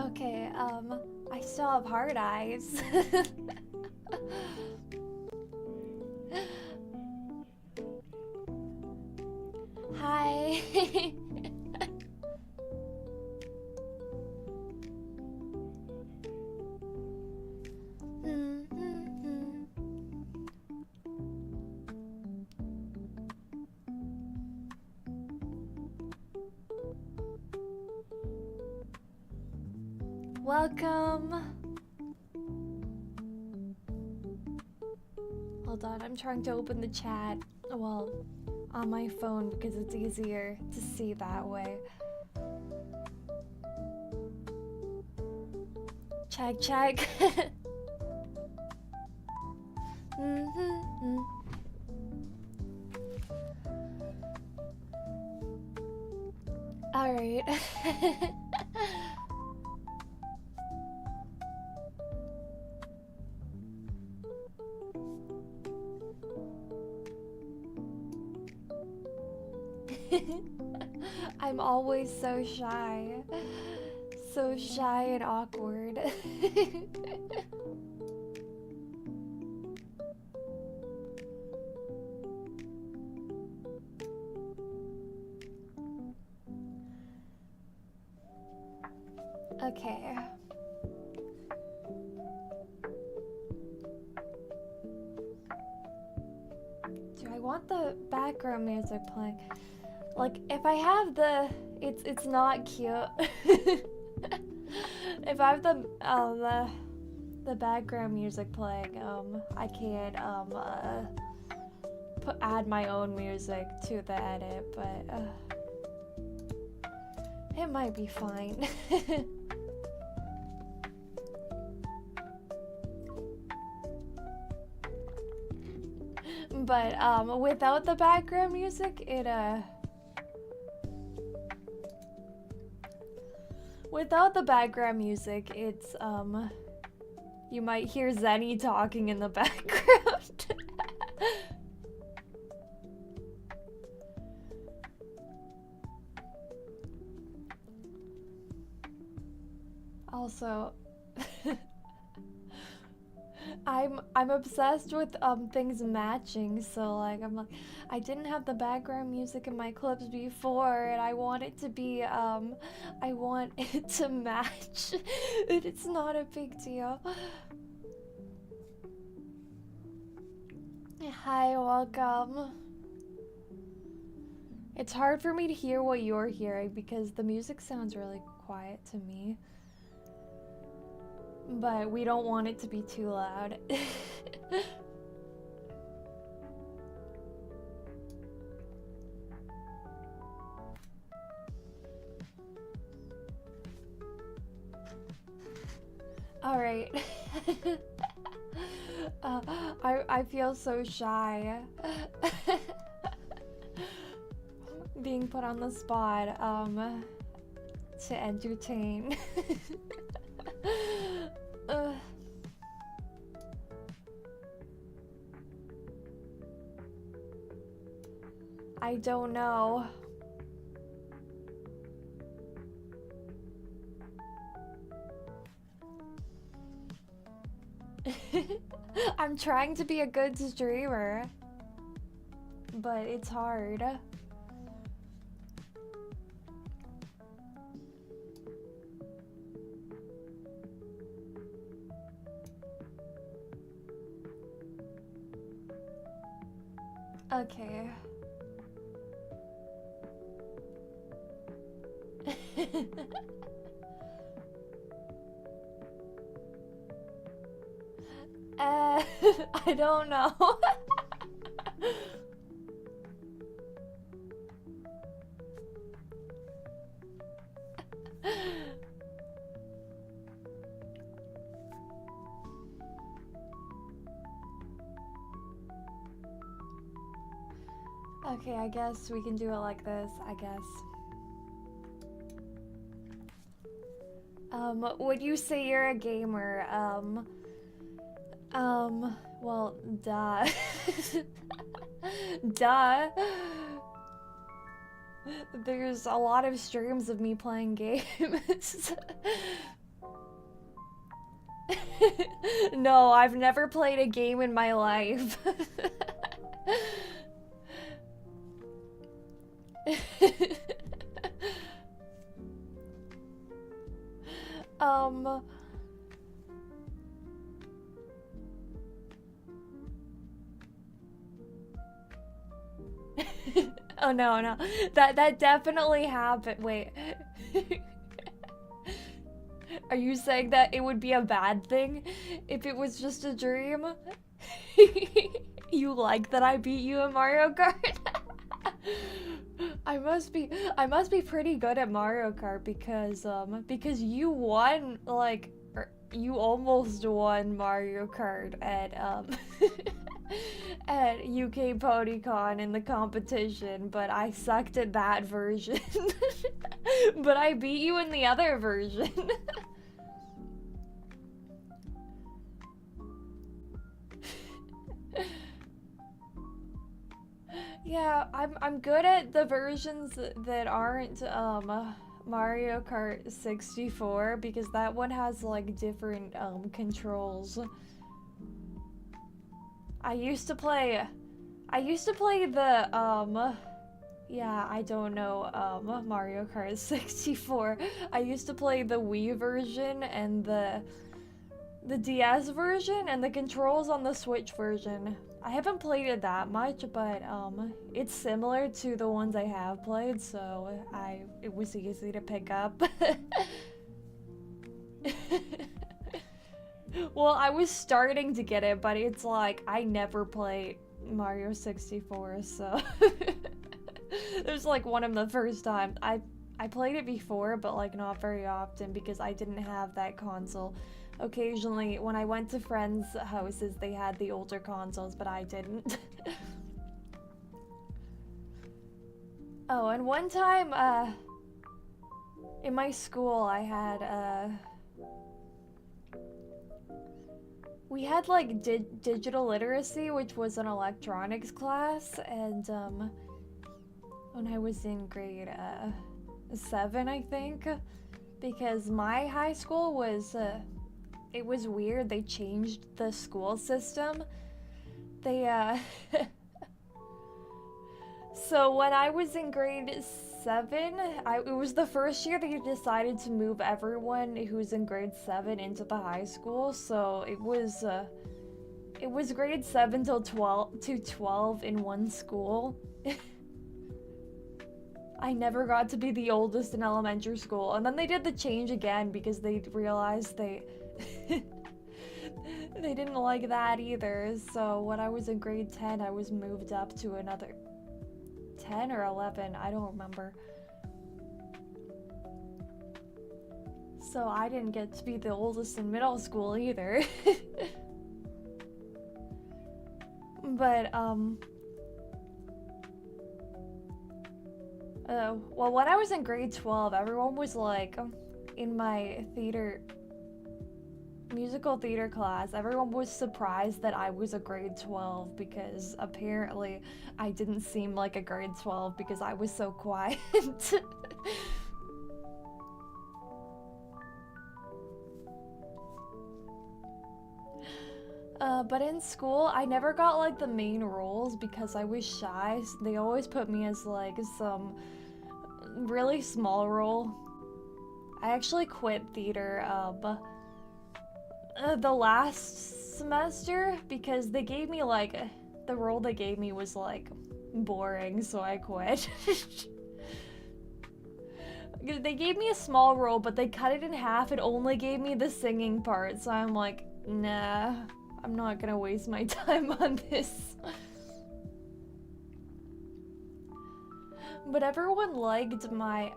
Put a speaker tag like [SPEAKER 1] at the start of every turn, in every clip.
[SPEAKER 1] Okay, I still have hard eyes. Hi. Welcome. Hold on, I'm trying to open the chat. Well, on my phone because it's easier to see that way. Check, check. All right. I'm always so shy. So shy and awkward. Okay. Do I want the background music playing? Like, if I have the, it's not cute. If I have the background music playing, I can't add my own music to the edit, but it might be fine. But without the background music, without the background music, it's you might hear Zenny talking in the background. Also, I'm obsessed with things matching, so like I didn't have the background music in my clips before, and I want it to be I want it to match. It's not a big deal. Hi, welcome. It's hard for me to hear what you're hearing because the music sounds really quiet to me. But we don't want it to be too loud. All right. I feel so shy. Being put on the spot to entertain. I don't know. I'm trying to be a good streamer, but it's hard. Okay. I don't know. Okay, I guess we can do it like this, I guess. Would you say you're a gamer? Well, duh. Duh. There's a lot of streams of me playing games. No, I've never played a game in my life. um... Oh no, no. That definitely happened. Wait. Are you saying that it would be a bad thing if it was just a dream? You like that I beat you in Mario Kart? I must be pretty good at Mario Kart because you won, like, you almost won Mario Kart at at UK PonyCon in the competition, but I sucked at that version. But I beat you in the other version. Yeah, I'm good at the versions that aren't Mario Kart 64 because that one has like different controls. I used to play the yeah, I don't know Mario Kart 64. I used to play the Wii version and the DS version and the controls on the Switch version. I haven't played it that much, but it's similar to the ones I have played, so it was easy to pick up. Well, I was starting to get it, but it's like I never played Mario 64, so it was like one of the first times. I played it before, but like not very often because I didn't have that console. Occasionally, when I went to friends' houses, they had the older consoles, but I didn't. Oh, and one time, in my school, I had, we had, like, digital literacy, which was an electronics class, and, when I was in grade, 7, I think, because my high school was, it was weird. They changed the school system. They, So when I was in grade 7, it was the first year they decided to move everyone who's in grade 7 into the high school. So it was grade 7 till 12 in one school. I never got to be the oldest in elementary school. And then they did the change again because they realized they didn't like that either. So when I was in grade 10, I was moved up to another 10 or 11, I don't remember. So I didn't get to be the oldest in middle school either. But well, when I was in grade 12, everyone was like, in my musical theater class, everyone was surprised that I was a grade 12 because apparently I didn't seem like a grade 12 because I was so quiet. But in school, I never got like the main roles because I was shy. So they always put me as like some really small role. I actually quit theater the last semester because they gave me like the role they gave me was like boring, so I quit. They gave me a small role, but they cut it in half and only gave me the singing part, so I'm like, nah, I'm not gonna waste my time on this. But everyone liked my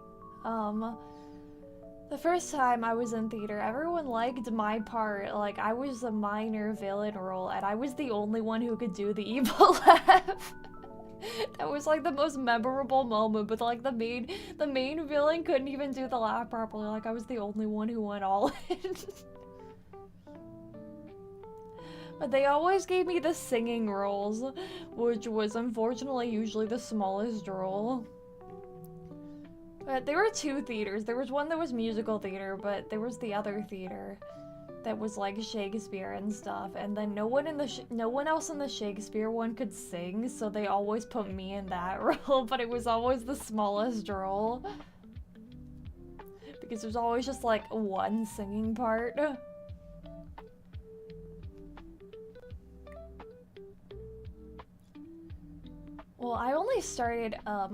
[SPEAKER 1] the first time I was in theater, everyone liked my part. Like, I was a minor villain role, and I was the only one who could do the evil laugh. That was like the most memorable moment, but like the main villain couldn't even do the laugh properly. Like, I was the only one who went all in. But they always gave me the singing roles, which was unfortunately usually the smallest role. But there were two theaters. There was one that was musical theater, but there was the other theater. that was like Shakespeare and stuff, and then no one else in the Shakespeare one could sing, so they always put me in that role, but it was always the smallest role. Because there's always just like one singing part. Well, I only started, I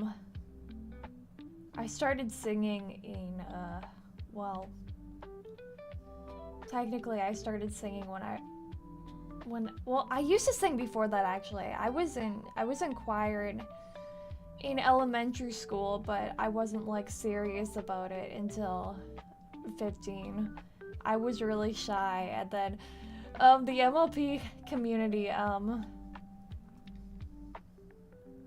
[SPEAKER 1] started singing in, well, technically I started singing well, I used to sing before that actually. I was in choir in elementary school, but I wasn't like serious about it until 15. I was really shy, and then, the MLP community,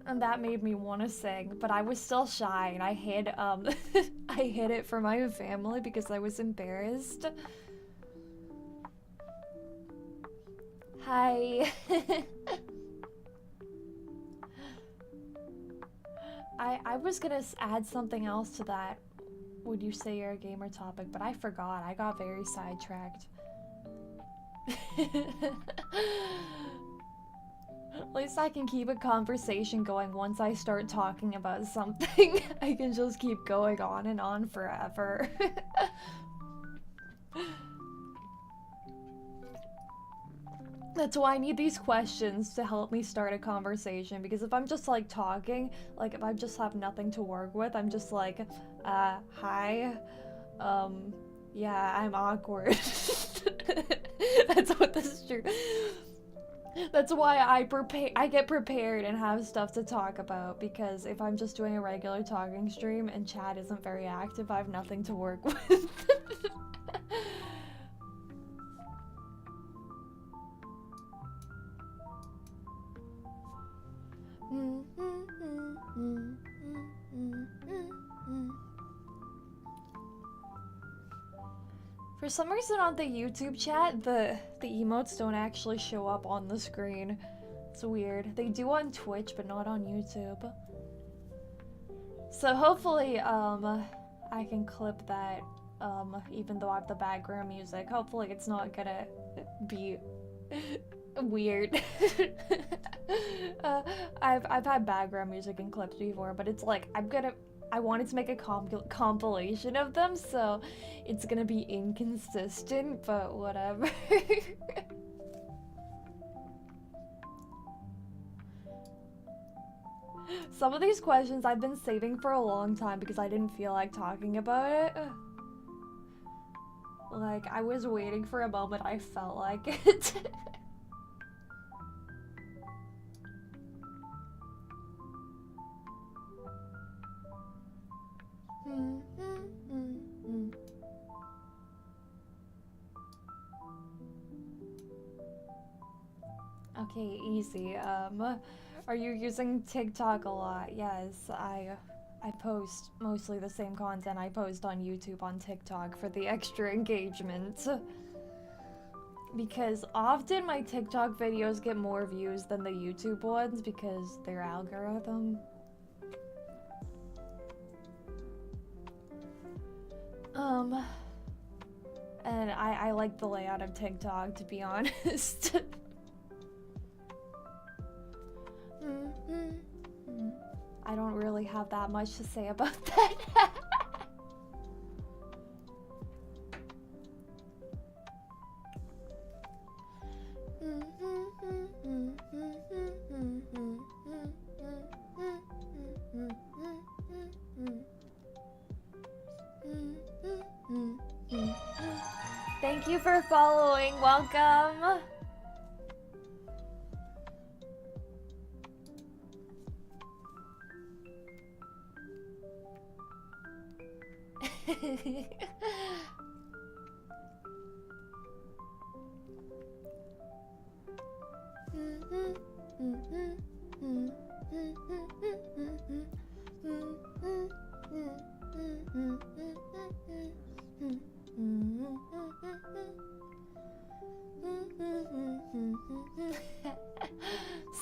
[SPEAKER 1] and that made me want to sing, but I was still shy, and I hid, I hid it from my family because I was embarrassed. Hi. I was gonna add something else to that, would you say you're a gamer topic, but I forgot. I got very sidetracked. At least I can keep a conversation going once I start talking about something. I can just keep going on and on forever. That's why I need these questions to help me start a conversation, because if I'm just like talking, like if I just have nothing to work with, I'm just like, hi, yeah, I'm awkward. That's what this is true. That's why I get prepared and have stuff to talk about, because if I'm just doing a regular talking stream and chat isn't very active, I have nothing to work with. For some reason on the YouTube chat, the emotes don't actually show up on the screen. It's weird. They do on Twitch, but not on YouTube. So hopefully, I can clip that, even though I have the background music. Hopefully it's not gonna be weird. I've had background music in clips before, but it's like, I wanted to make a compilation of them, so it's gonna be inconsistent, but whatever. Some of these questions I've been saving for a long time because I didn't feel like talking about it. Like, I was waiting for a moment I felt like it. Okay, easy. Are you using TikTok a lot? Yes, I post mostly the same content I post on YouTube on TikTok for the extra engagement. Because often my TikTok videos get more views than the YouTube ones because their algorithm. And I like the layout of TikTok, to be honest. I don't really have that much to say about that. Thank you for following. Welcome.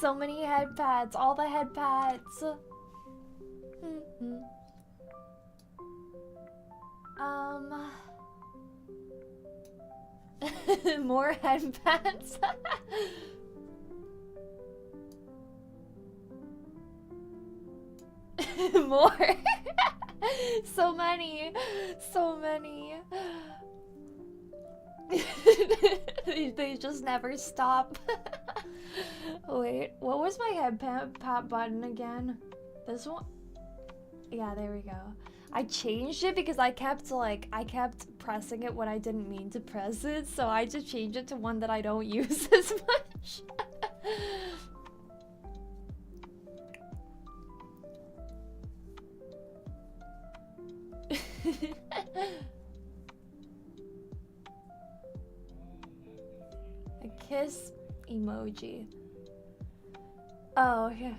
[SPEAKER 1] So many head pads, all the head pads. More headbands. More. So many. So many. They just never stop. Wait, what was my headband button again? This one? Yeah, there we go. I changed it because I kept pressing it when I didn't mean to press it, so I just changed it to one that I don't use as much. A kiss emoji. Oh yeah.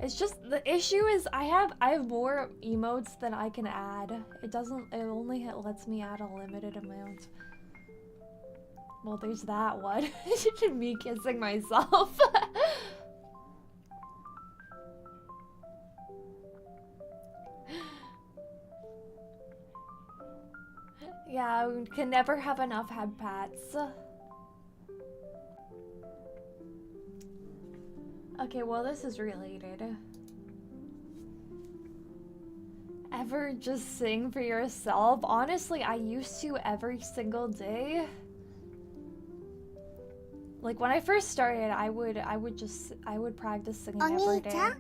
[SPEAKER 1] It's just the issue is I have more emotes than I can add. It only lets me add a limited amount. Well, there's that one. Me kissing myself. Yeah, we can never have enough head pats. Okay, well, this is related. Ever just sing for yourself? Honestly, I used to every single day. Like when I first started, I would practice singing every day.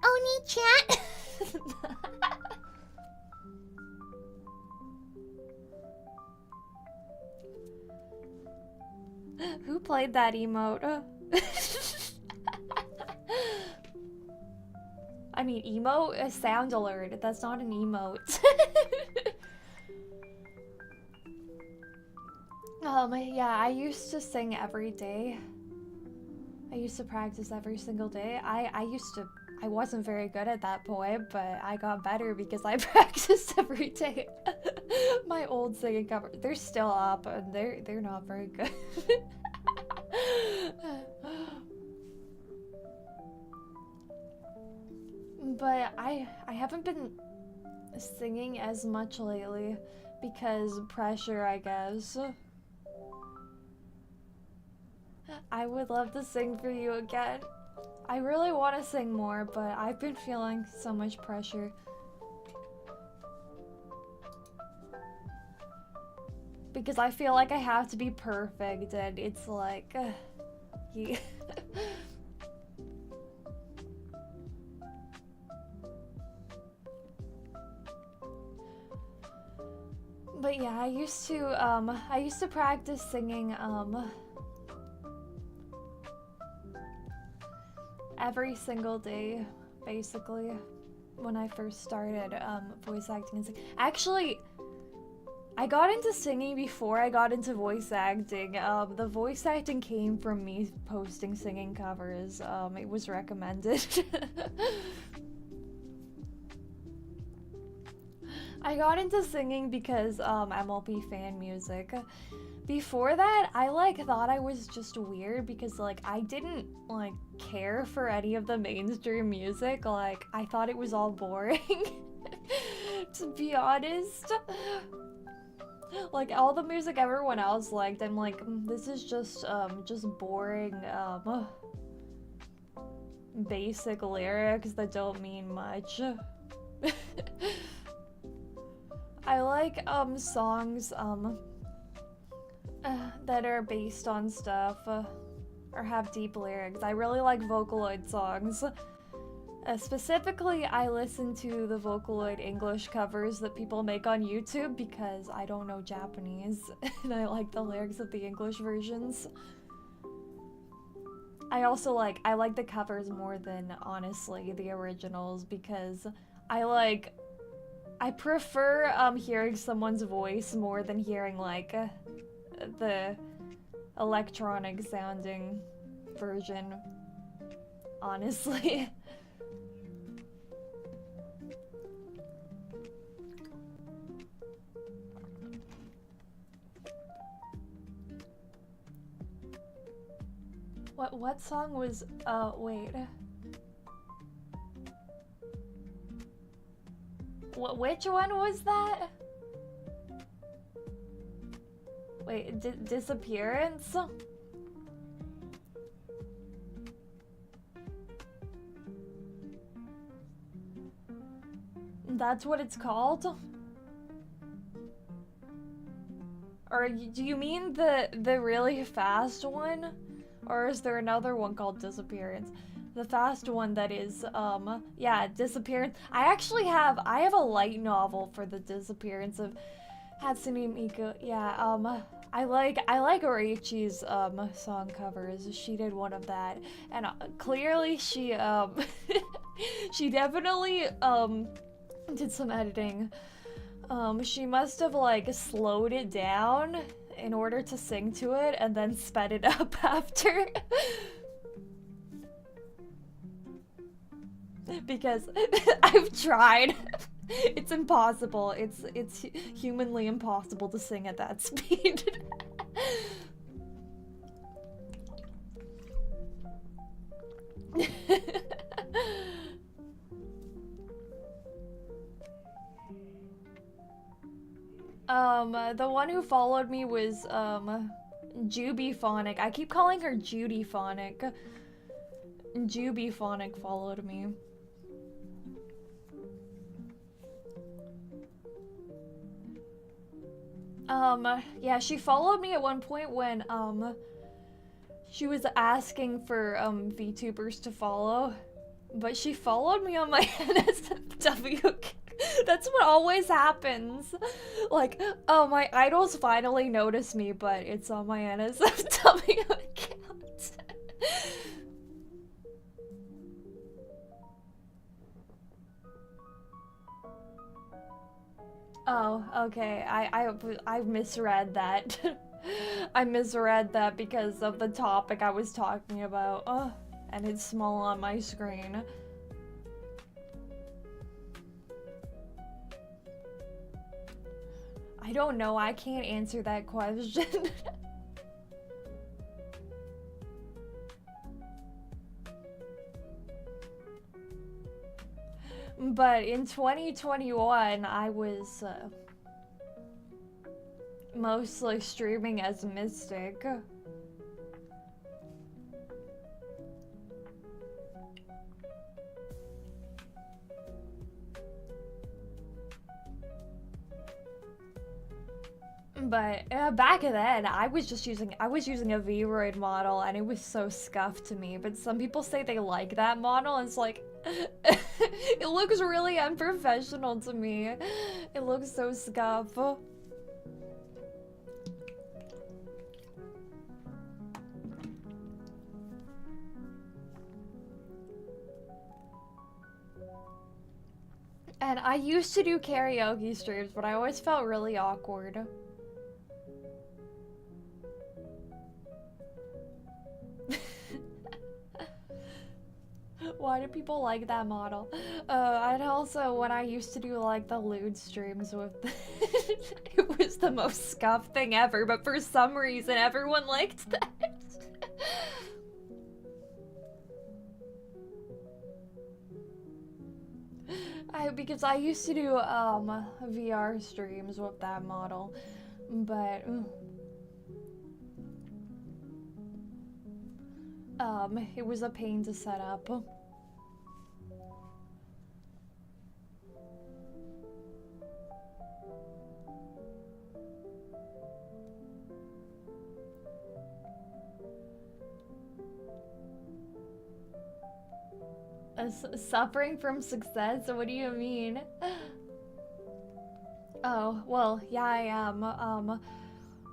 [SPEAKER 1] Oni-chan. Who played that emote? I mean, emote? A sound alert. That's not an emote. Yeah, I used to sing every day. I used to practice every single day. I wasn't very good at that point, but I got better because I practiced every day. My old singing cover, they're still up and they're not very good. But I haven't been singing as much lately because pressure, I guess. I would love to sing for you again. I really want to sing more, but I've been feeling so much pressure. Because I feel like I have to be perfect, and it's like... yeah. But yeah, I used to practice singing, every single day, basically, when I first started voice acting and singing. Actually, I got into singing before I got into voice acting. The voice acting came from me posting singing covers. It was recommended. I got into singing because MLP fan music. Before that, I thought I was just weird because I didn't care for any of the mainstream music. I thought it was all boring. To be honest. All the music everyone else liked, I'm like, this is just boring, basic lyrics that don't mean much. I like songs that are based on stuff or have deep lyrics. I really like Vocaloid songs. Specifically, I listen to the Vocaloid English covers that people make on YouTube because I don't know Japanese and I like the lyrics of the English versions. I also like the covers more than, honestly, the originals because I prefer hearing someone's voice more than hearing the electronic sounding version, honestly. What song was, wait. Which one was that? Wait, disappearance? That's what it's called? Or do you mean the really fast one? Or is there another one called Disappearance? The fast one that is, yeah, Disappearance. I have a light novel for the Disappearance of Hatsune Miku. Yeah, I like Oichi's, song covers. She did one of that. And clearly she, she definitely, did some editing. She must have, like, slowed it down in order to sing to it and then sped it up after. Because I've tried. It's impossible. It's humanly impossible to sing at that speed. The one who followed me was, Jubyphonic. I keep calling her Judyphonic. Jubyphonic followed me. Yeah, she followed me at one point when, she was asking for, VTubers to follow. But she followed me on my NSFW. That's what always happens. Like, oh, my idols finally notice me, but it's on my NSFW account. Oh, okay. I misread that. I misread that because of the topic I was talking about. Oh, and it's small on my screen. I don't know, I can't answer that question. But in 2021, I was mostly streaming as Mystic. But back then, I was using a Vroid model, and it was so scuffed to me. But some people say they like that model, and it's like, it looks really unprofessional to me. It looks so scuffed. And I used to do karaoke streams, but I always felt really awkward. Why do people like that model? And also when I used to do like the lewd streams with it was the most scuffed thing ever, but for some reason everyone liked that. Because I used to do VR streams with that model, but it was a pain to set up. Suffering from success? What do you mean? Oh, well, yeah, I am.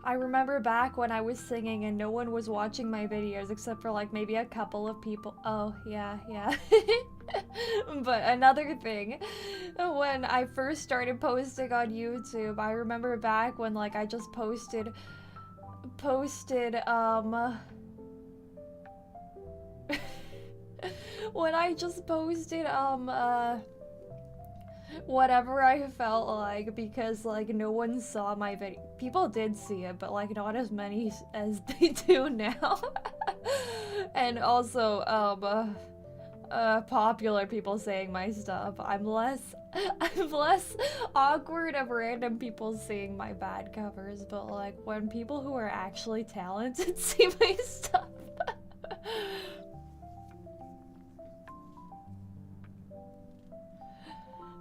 [SPEAKER 1] I remember back when I was singing and no one was watching my videos except for like maybe a couple of people. Oh, yeah. But another thing, when I first started posting on YouTube, I remember back when like I just posted when I just posted, whatever I felt like, because, like, no one saw my video. People did see it, but, like, not as many as they do now. And also, popular people saying my stuff. I'm less awkward of random people seeing my bad covers, but like when people who are actually talented see my stuff.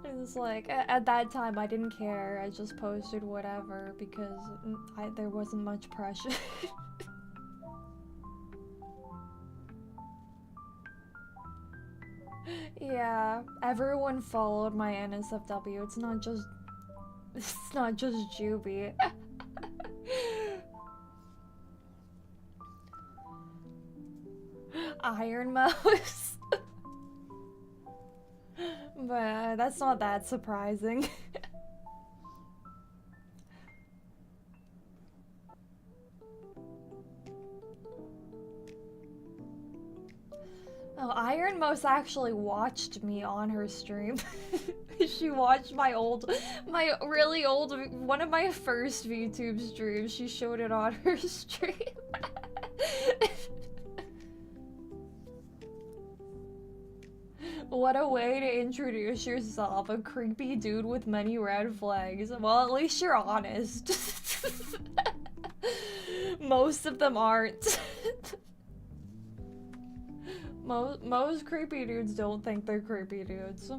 [SPEAKER 1] It's like, at that time I didn't care, I just posted whatever because there wasn't much pressure. Yeah, everyone followed my NSFW. It's not just Juby. Iron Mouse. But that's not that surprising. Oh, Iron Mouse actually watched me on her stream. She watched my really old, one of my first VTube streams. She showed it on her stream. What a way to introduce yourself, a creepy dude with many red flags. Well, at least you're honest. Most of them aren't. Most creepy dudes don't think they're creepy dudes.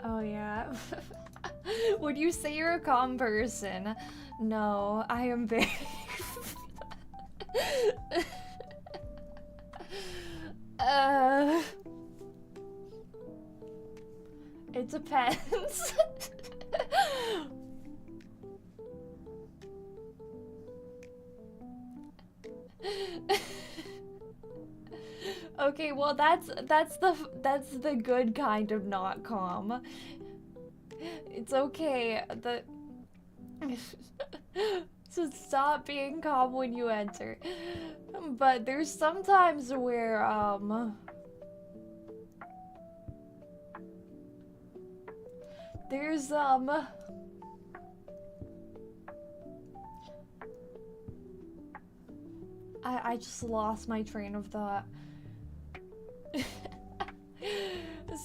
[SPEAKER 1] Oh yeah. Would you say you're a calm person? No, I am very... It depends. Okay, well that's the good kind of not calm. It's okay. So stop being calm when you enter. But there's sometimes where there's I just lost my train of thought.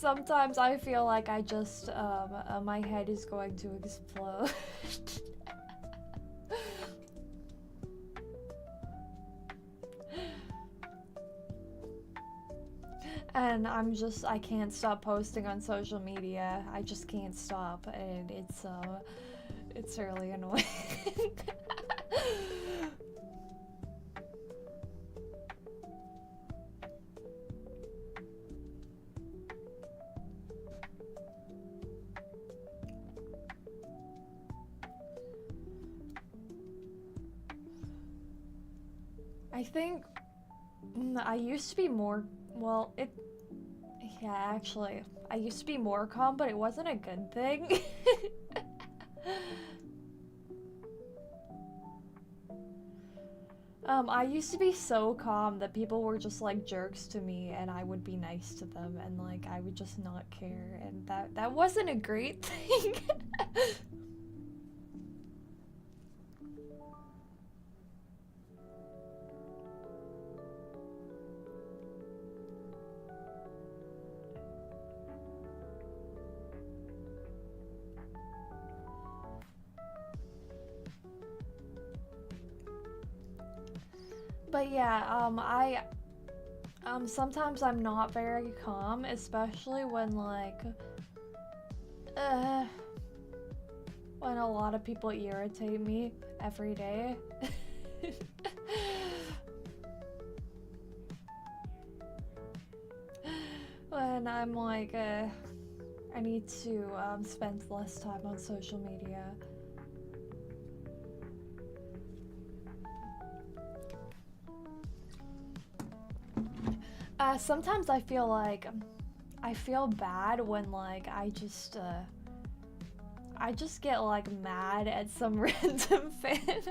[SPEAKER 1] Sometimes I feel like I just my head is going to explode. And I can't stop posting on social media. I just can't stop, and it's really annoying. I think I used to be more, well, yeah, actually, I used to be more calm, but it wasn't a good thing. I used to be so calm that people were just like jerks to me and I would be nice to them and like I would just not care, and that wasn't a great thing. But yeah, sometimes I'm not very calm, especially when like, when a lot of people irritate me every day. When I'm like, I need to spend less time on social media. Sometimes I feel like, I feel bad when like I just, I just get like mad at some random fan.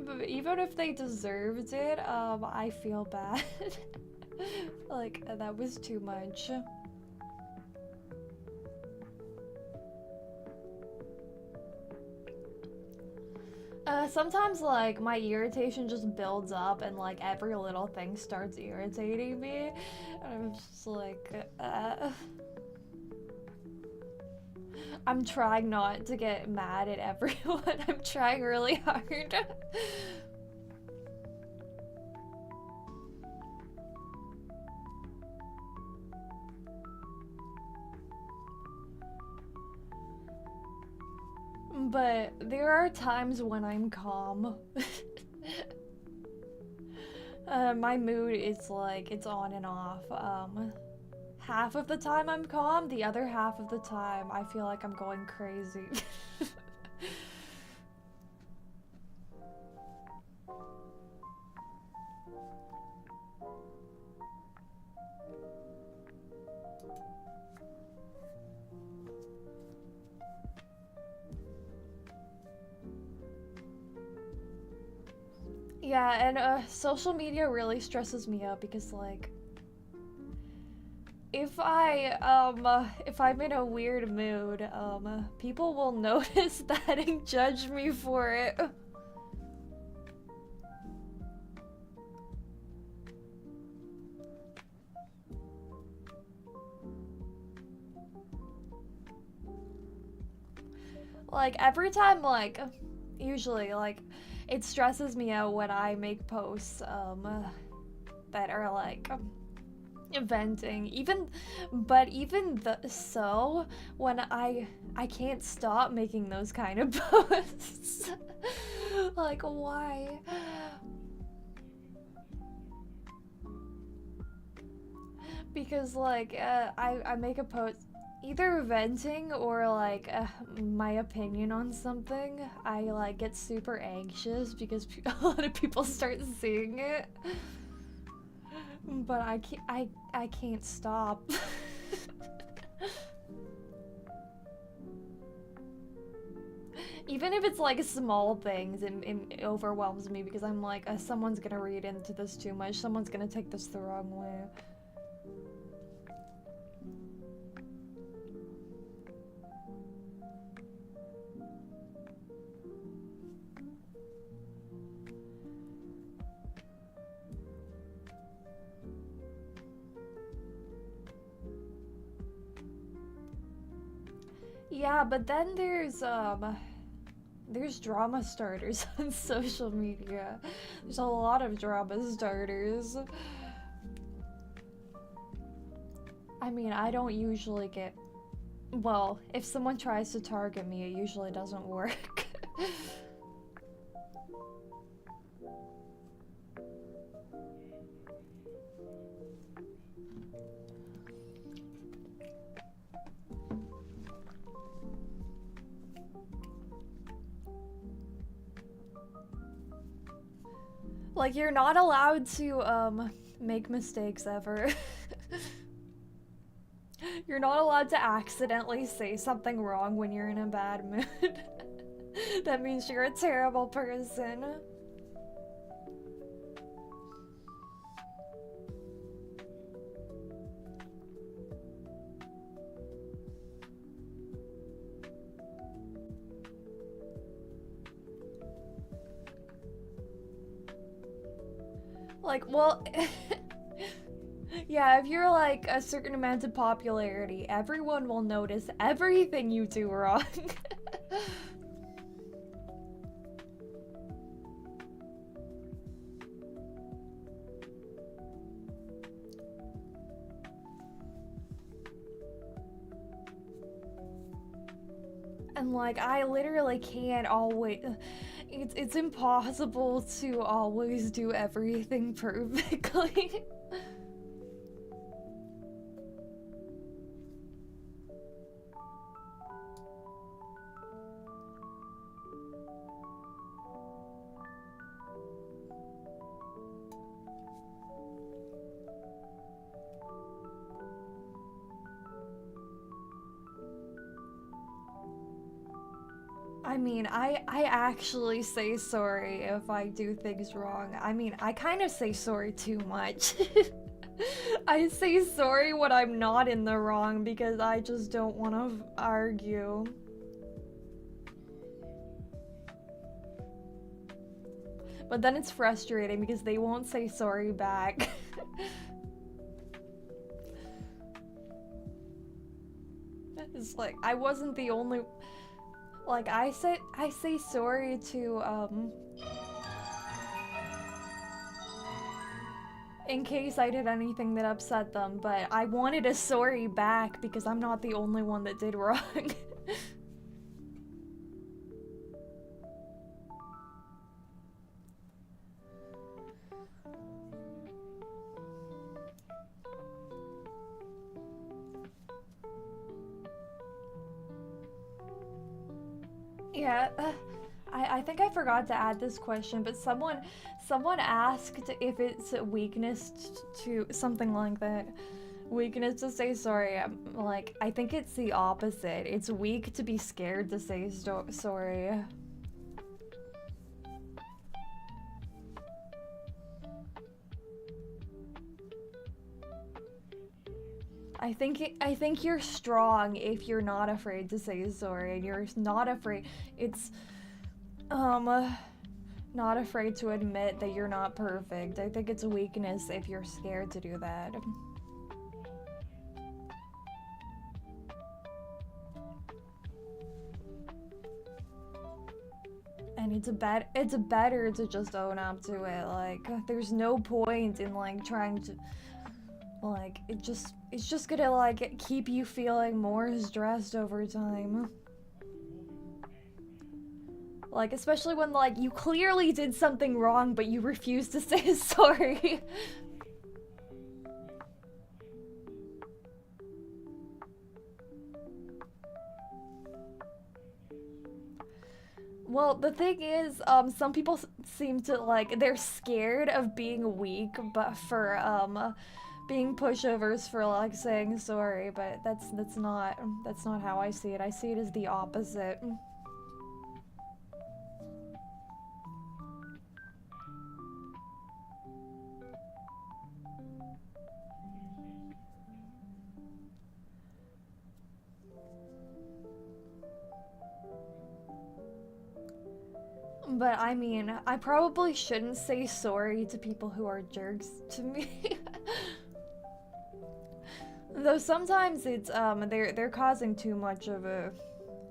[SPEAKER 1] But even if they deserved it, I feel bad. Like, that was too much. Sometimes, like, my irritation just builds up and, like, every little thing starts irritating me. And I'm just like, I'm trying not to get mad at everyone. I'm trying really hard. But there are times when I'm calm. My mood is like, it's on and off. Half of the time I'm calm, the other half of the time I feel like I'm going crazy. Yeah, and social media really stresses me out because, like, if I'm in a weird mood, people will notice that and judge me for it. Like, every time, like, usually, like, it stresses me out when I make posts, that are, like, venting. But even so, when I can't stop making those kind of posts. Like, why? Because, like, I make a post either venting or, like, my opinion on something. I, like, get super anxious because a lot of people start seeing it. But I can't stop. Even if it's like small things, it overwhelms me because I'm like, someone's gonna read into this too much, someone's gonna take this the wrong way. Yeah, but then there's drama starters on social media. There's a lot of drama starters. I mean, I don't usually get... Well, if someone tries to target me, it usually doesn't work. Like, you're not allowed to, make mistakes ever. You're not allowed to accidentally say something wrong when you're in a bad mood. That means you're a terrible person. Like, well... Yeah, if you're like a certain amount of popularity, everyone will notice everything you do wrong. And like, I literally can't always... It's impossible to always do everything perfectly. I mean, I actually say sorry if I do things wrong. I mean, I kind of say sorry too much. I say sorry when I'm not in the wrong because I just don't want to argue. But then it's frustrating because they won't say sorry back. It's like, I wasn't the only... Like, I say sorry to, in case I did anything that upset them, but I wanted a sorry back because I'm not the only one that did wrong. Yeah, I think I forgot to add this question, but someone asked if it's a weakness to something like that. Weakness to say sorry. Like, I think it's the opposite. It's weak to be scared to say sorry. I think you're strong if you're not afraid to say sorry, and you're not afraid. It's not afraid to admit that you're not perfect. I think it's a weakness if you're scared to do that. And it's better to just own up to it. Like, there's no point in like trying to, like, it's just gonna like keep you feeling more stressed over time. Like, especially when like you clearly did something wrong but you refuse to say sorry. Well, the thing is, some people seem to like, they're scared of being weak, but for being pushovers for like saying sorry, but that's not how I see it. I see it as the opposite. But I mean, I probably shouldn't say sorry to people who are jerks to me. Though sometimes it's they're causing too much of a,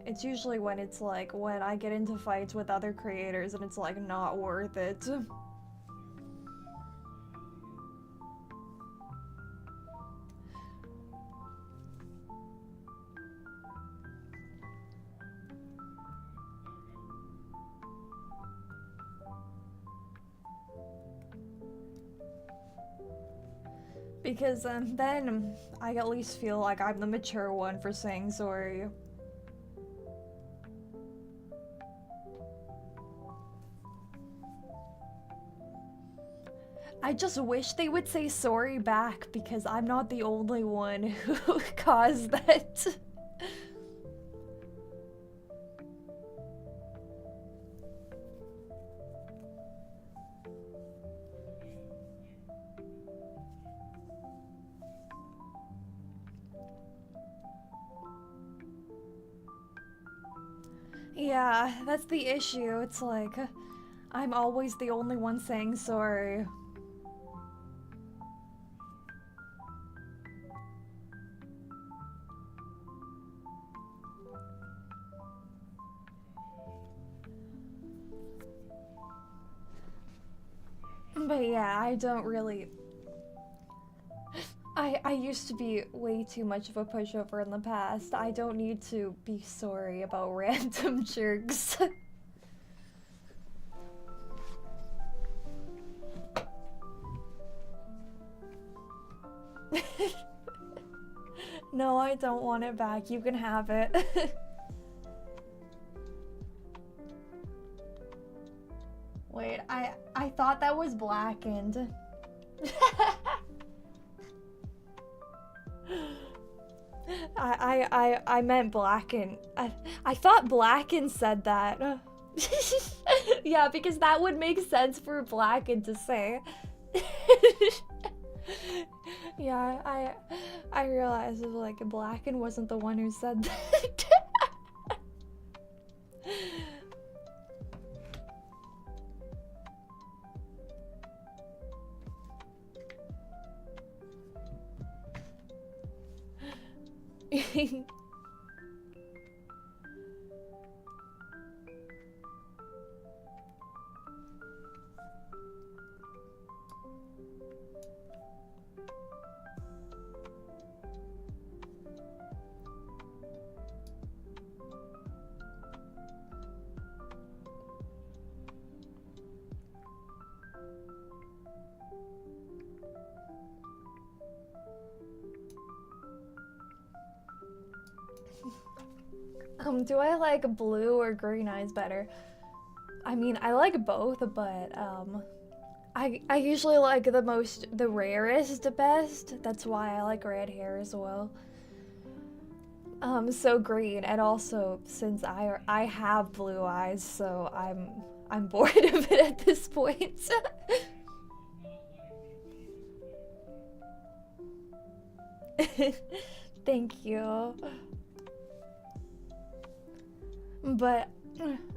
[SPEAKER 1] it's usually when it's like when I get into fights with other creators and it's like not worth it. Because then I at least feel like I'm the mature one for saying sorry. I just wish they would say sorry back because I'm not the only one who caused that. Yeah, that's the issue. It's like, I'm always the only one saying sorry. But yeah, I don't really... I used to be way too much of a pushover in the past. I don't need to be sorry about random jerks. No, I don't want it back. You can have it. Wait, I thought that was blackened. I meant Blacken. I thought Blacken said that. Yeah, because that would make sense for Blacken to say. Yeah, I realized like Blacken wasn't the one who said that. Do I like blue or green eyes better? I mean, I like both, but I usually like the rarest best. That's why I like red hair as well. So green, and also since I have blue eyes, so I'm bored of it at this point. Thank you. But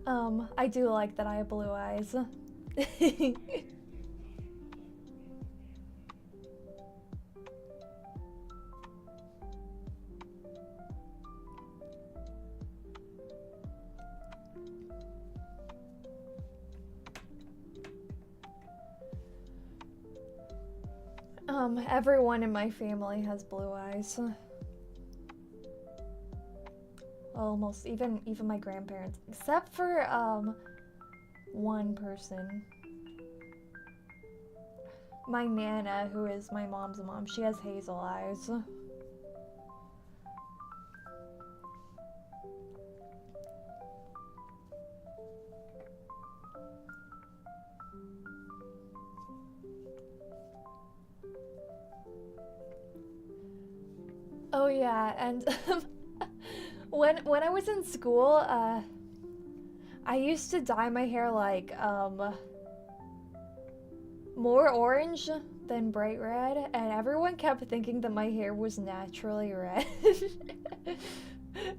[SPEAKER 1] I do like that I have blue eyes. Everyone in my family has blue eyes. Almost, even my grandparents, except for one person. My Nana, who is my mom's mom, she has hazel eyes. Oh yeah, and when I was in school, I used to dye my hair like more orange than bright red, and everyone kept thinking that my hair was naturally red.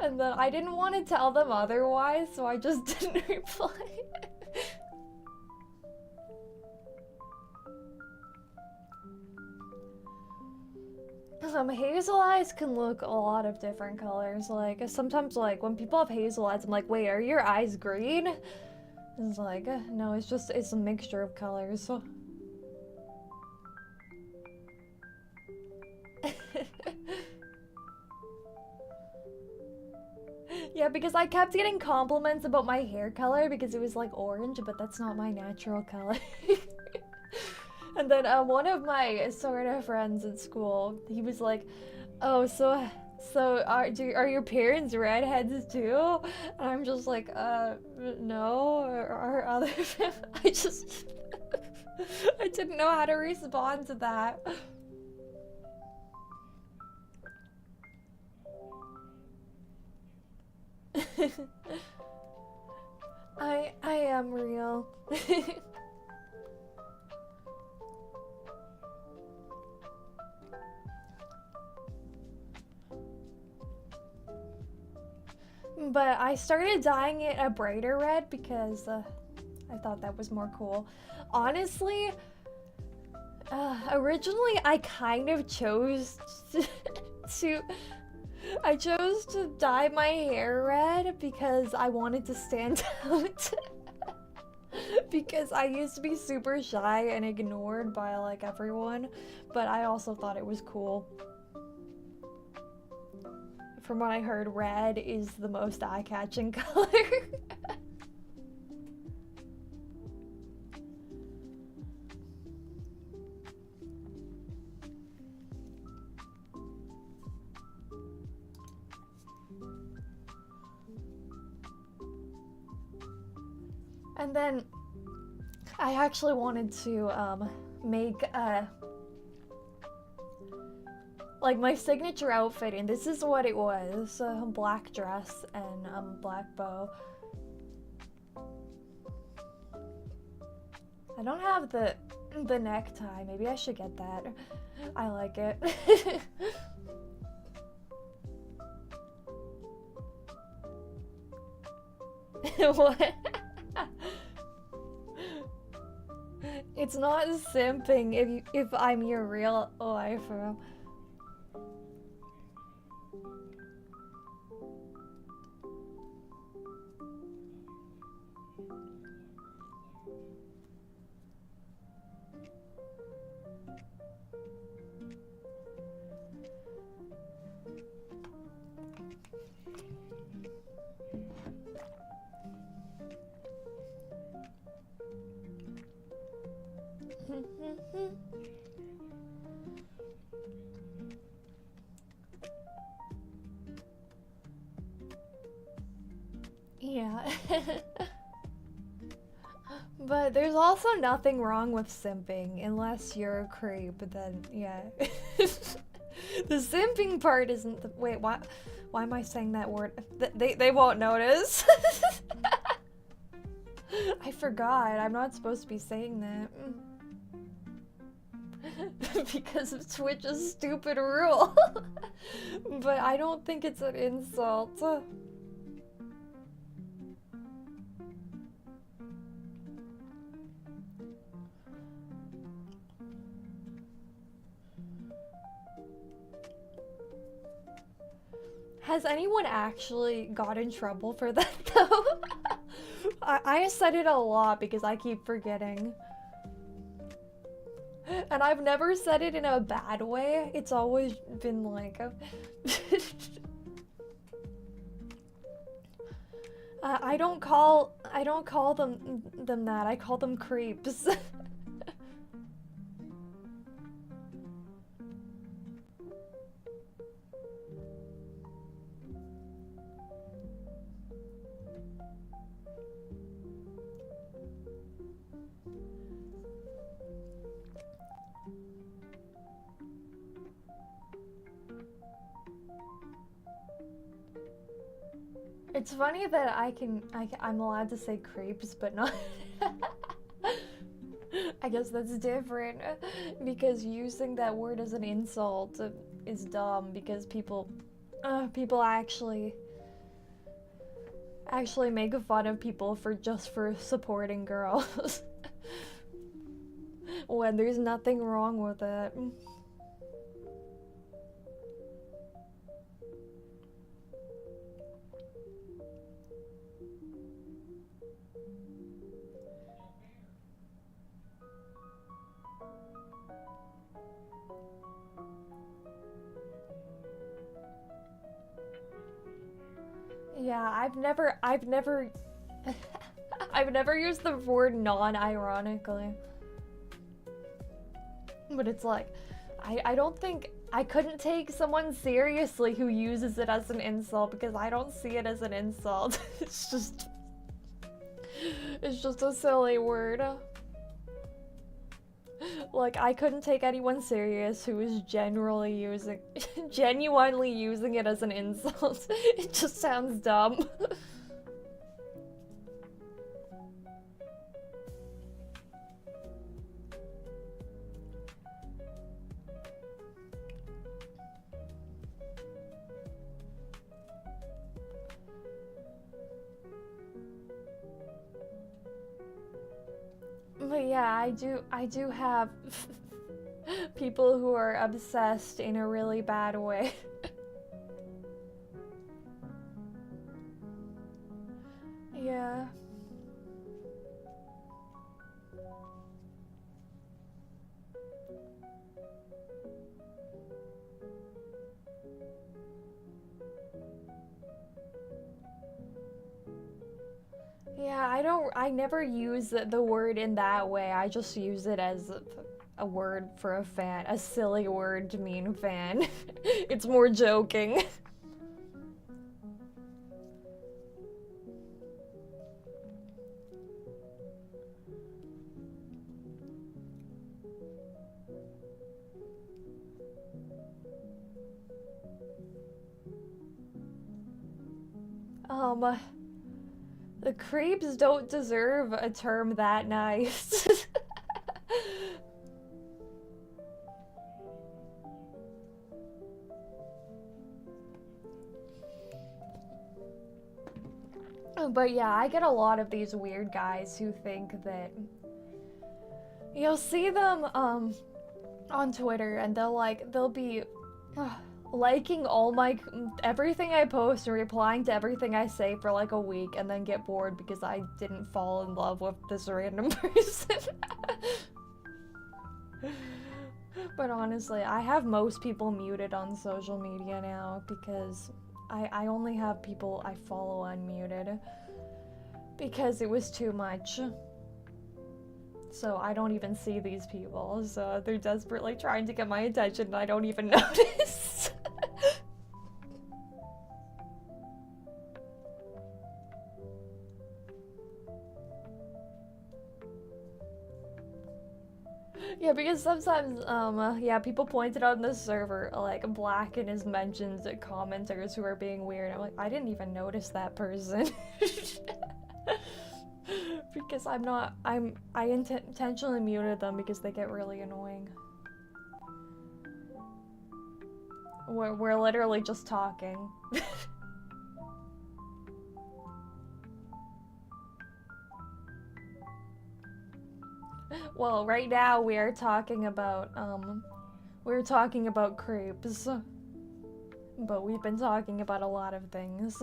[SPEAKER 1] And then I didn't want to tell them otherwise, so I just didn't reply. Hazel eyes can look a lot of different colors. Like, sometimes, like, when people have hazel eyes, I'm like, wait, are your eyes green? And it's like, no, it's a mixture of colors. Yeah, because I kept getting compliments about my hair color because it was, like, orange, but that's not my natural color. And then one of my sort of friends at school, he was like, "Oh, so are your parents redheads too?" And I'm just like, no. Or other. I just I didn't know how to respond to that. I am real. But I started dyeing it a brighter red because I thought that was more cool. Honestly, originally I kind of chose I chose to dye my hair red because I wanted to stand out. Because I used to be super shy and ignored by like everyone, but I also thought it was cool. From what I heard, red is the most eye-catching color. And then I actually wanted to make like my signature outfit, and this is what it was: a black dress and black bow. I don't have the necktie. Maybe I should get that. I like it. What? It's not simping if I'm your real life. Yeah. But there's also nothing wrong with simping unless you're a creep, then yeah. The simping part isn't the— wait, why am I saying that word? They won't notice. I forgot. I'm not supposed to be saying that. Because of Twitch's stupid rule. But I don't think it's an insult. Has anyone actually got in trouble for that though? I said it a lot because I keep forgetting. And I've never said it in a bad way. It's always been like a I don't call them that. I call them creeps. It's funny that I'm allowed to say creeps, but not. I guess that's different because using that word as an insult is dumb because people actually make fun of people for supporting girls when there's nothing wrong with it. Yeah, I've never I've never used the word non-ironically. But it's like, I don't think I couldn't take someone seriously who uses it as an insult because I don't see it as an insult. It's just a silly word. Like, I couldn't take anyone serious who is genuinely using it as an insult. It just sounds dumb. But yeah, I do have people who are obsessed in a really bad way. Yeah. Yeah, I never use the word in that way. I just use it as a word for a fan, a silly word to mean fan. It's more joking. Um, the creeps don't deserve a term that nice. But yeah, I get a lot of these weird guys who think that you'll see them on Twitter and they'll be liking everything I post and replying to everything I say for like a week and then get bored because I didn't fall in love with this random person. But honestly, I have most people muted on social media now because I only have people I follow unmuted because it was too much. So I don't even see these people, so they're desperately trying to get my attention and I don't even notice. Yeah, because sometimes, yeah, people pointed out on the server, like, Blacken is mentioned commenters who are being weird. I'm like, I didn't even notice that person. Because I intentionally muted them because they get really annoying. We're literally just talking. Well, right now we're talking about creeps. But we've been talking about a lot of things.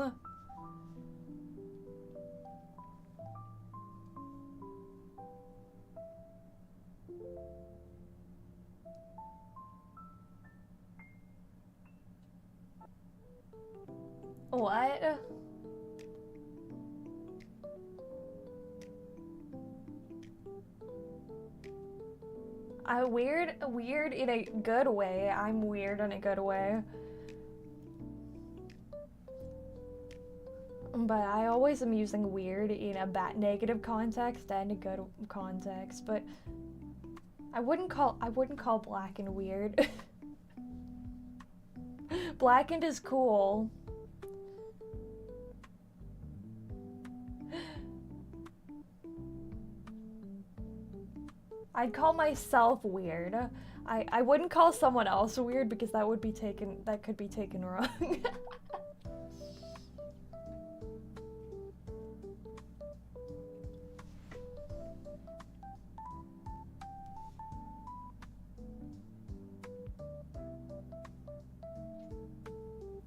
[SPEAKER 1] What? Weird in a good way. I'm weird in a good way. But I always am using weird in a negative context and a good context, but I wouldn't call Blackened weird. Blackened is cool. I'd call myself weird. I wouldn't call someone else weird because that could be taken wrong.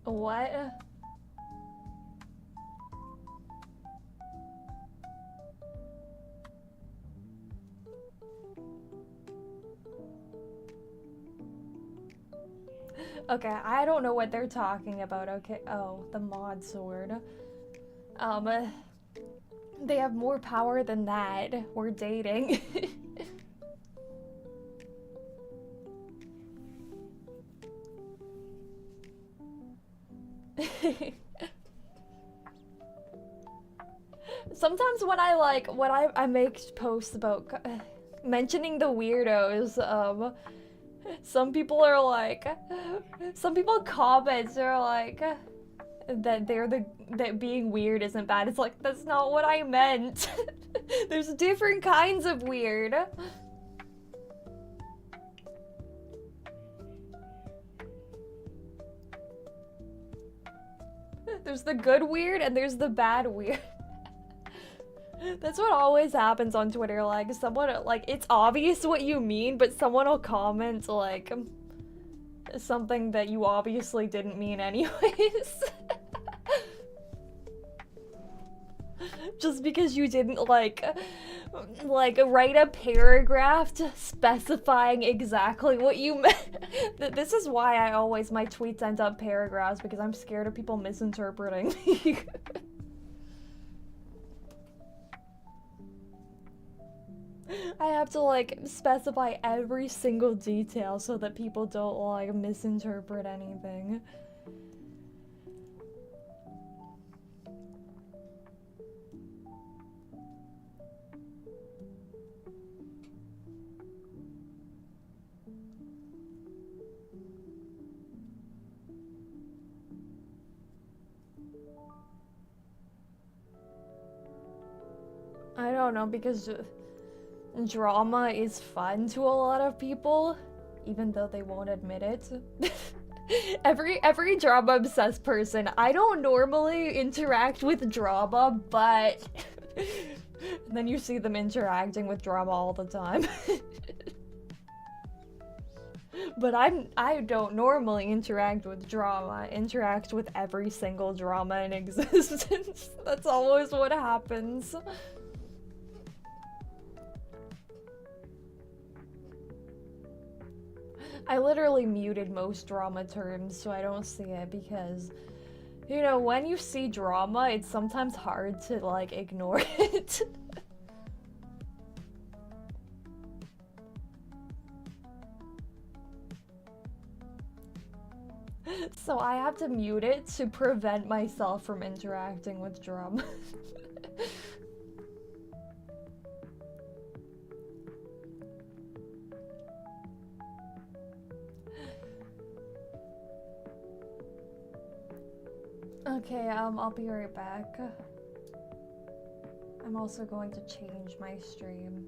[SPEAKER 1] What? Okay, I don't know what they're talking about. Okay, oh, the mod sword. They have more power than that. We're dating. Sometimes when I make posts about mentioning the weirdos, some people comment, they're like, that being weird isn't bad. It's like, that's not what I meant. There's different kinds of weird. There's the good weird and there's the bad weird. That's what always happens on Twitter, like, someone, like, it's obvious what you mean, but someone will comment, like, something that you obviously didn't mean anyways. Just because you didn't, like, write a paragraph specifying exactly what you meant. This is why my tweets end up paragraphs, because I'm scared of people misinterpreting me. I have to, like, specify every single detail so that people don't, like, misinterpret anything. I don't know, because drama is fun to a lot of people, even though they won't admit it. Every drama obsessed person, I don't normally interact with drama, but then you see them interacting with drama all the time. But I don't normally interact with drama. I interact with every single drama in existence. That's always what happens. I literally muted most drama terms so I don't see it because, you know, when you see drama, it's sometimes hard to, like, ignore it. So I have to mute it to prevent myself from interacting with drama. Okay, I'll be right back. I'm also going to change my stream.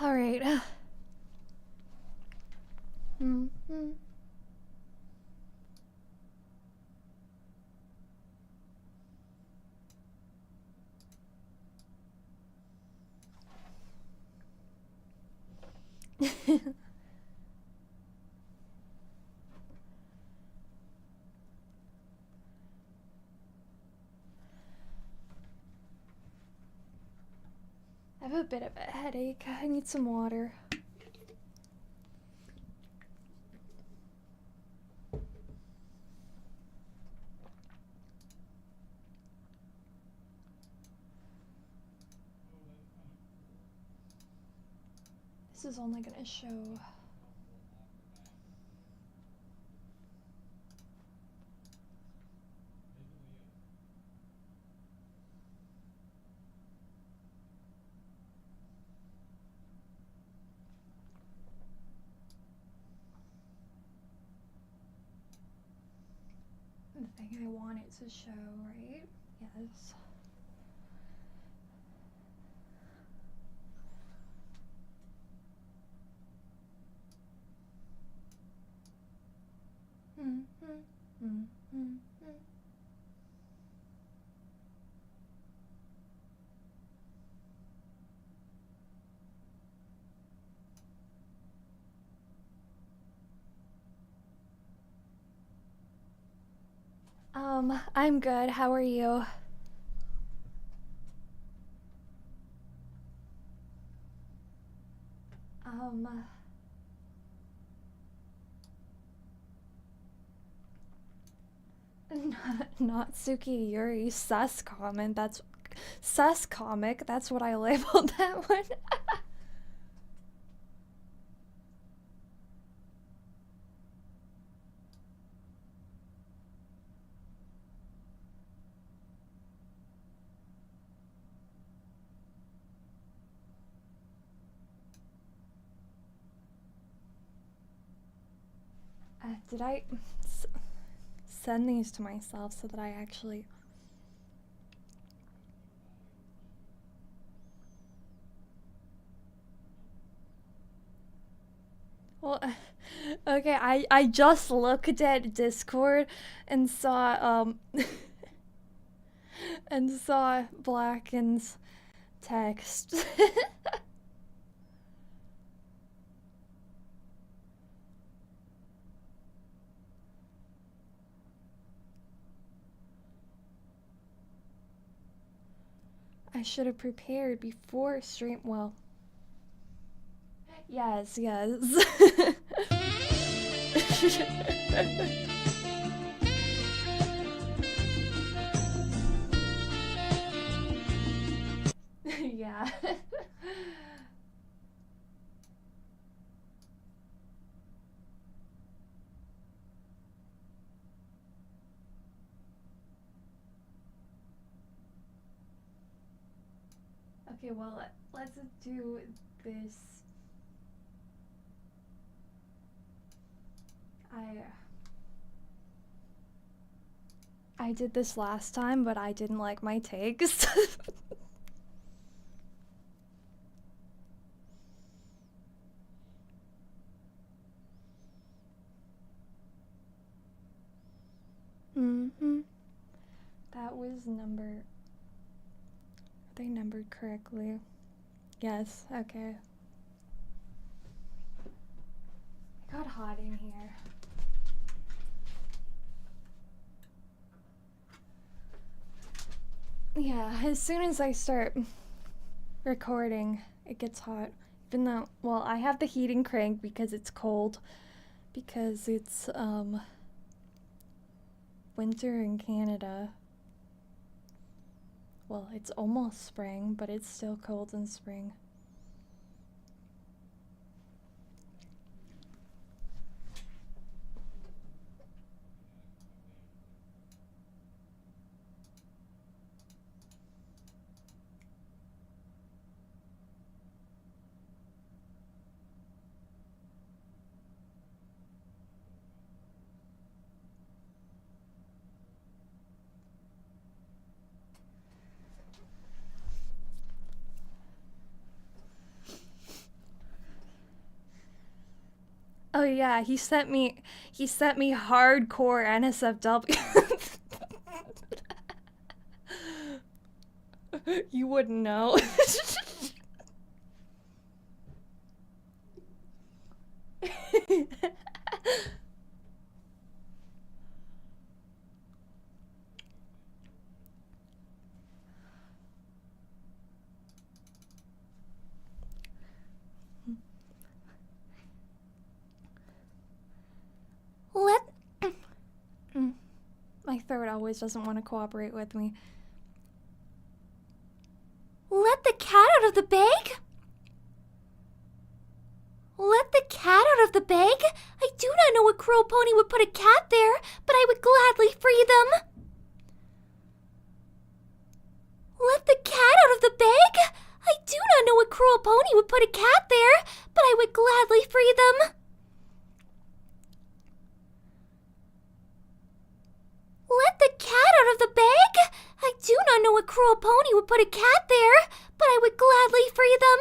[SPEAKER 1] All right. Mm-hmm. I have a bit of a headache. I need some water. This is only gonna show. The thing I want it to show, right? Yes. I'm good. How are you? Um, not Suki Yuri, sus comment. That's sus comic. That's what I labeled that one. Did I send these to myself so that I actually... Well, okay, I just looked at Discord and saw, and saw Blacken's text. I should have prepared before stream. Well, yes, yes. Yeah. Okay, well, let's do this. I did this last time, but I didn't like my takes. Mm-hmm. That was number... Are they numbered correctly? Yes, okay. It got hot in here. Yeah, as soon as I start recording, it gets hot. Even though, well, I have the heating crank because it's cold. Because it's, winter in Canada. Well, it's almost spring, but it's still cold in spring. Oh yeah, he sent me hardcore NSFW. You wouldn't know. Let my throat always doesn't want to cooperate with me. Let the cat out of the bag? Let the cat out of the bag? I do not know a cruel pony would put a cat there, but I would gladly free them. Let the cat out of the bag? I do not know a cruel pony would put a cat there, but I would gladly free them. Let the cat out of the bag? I do not know a cruel pony would put a cat there, but I would gladly free them.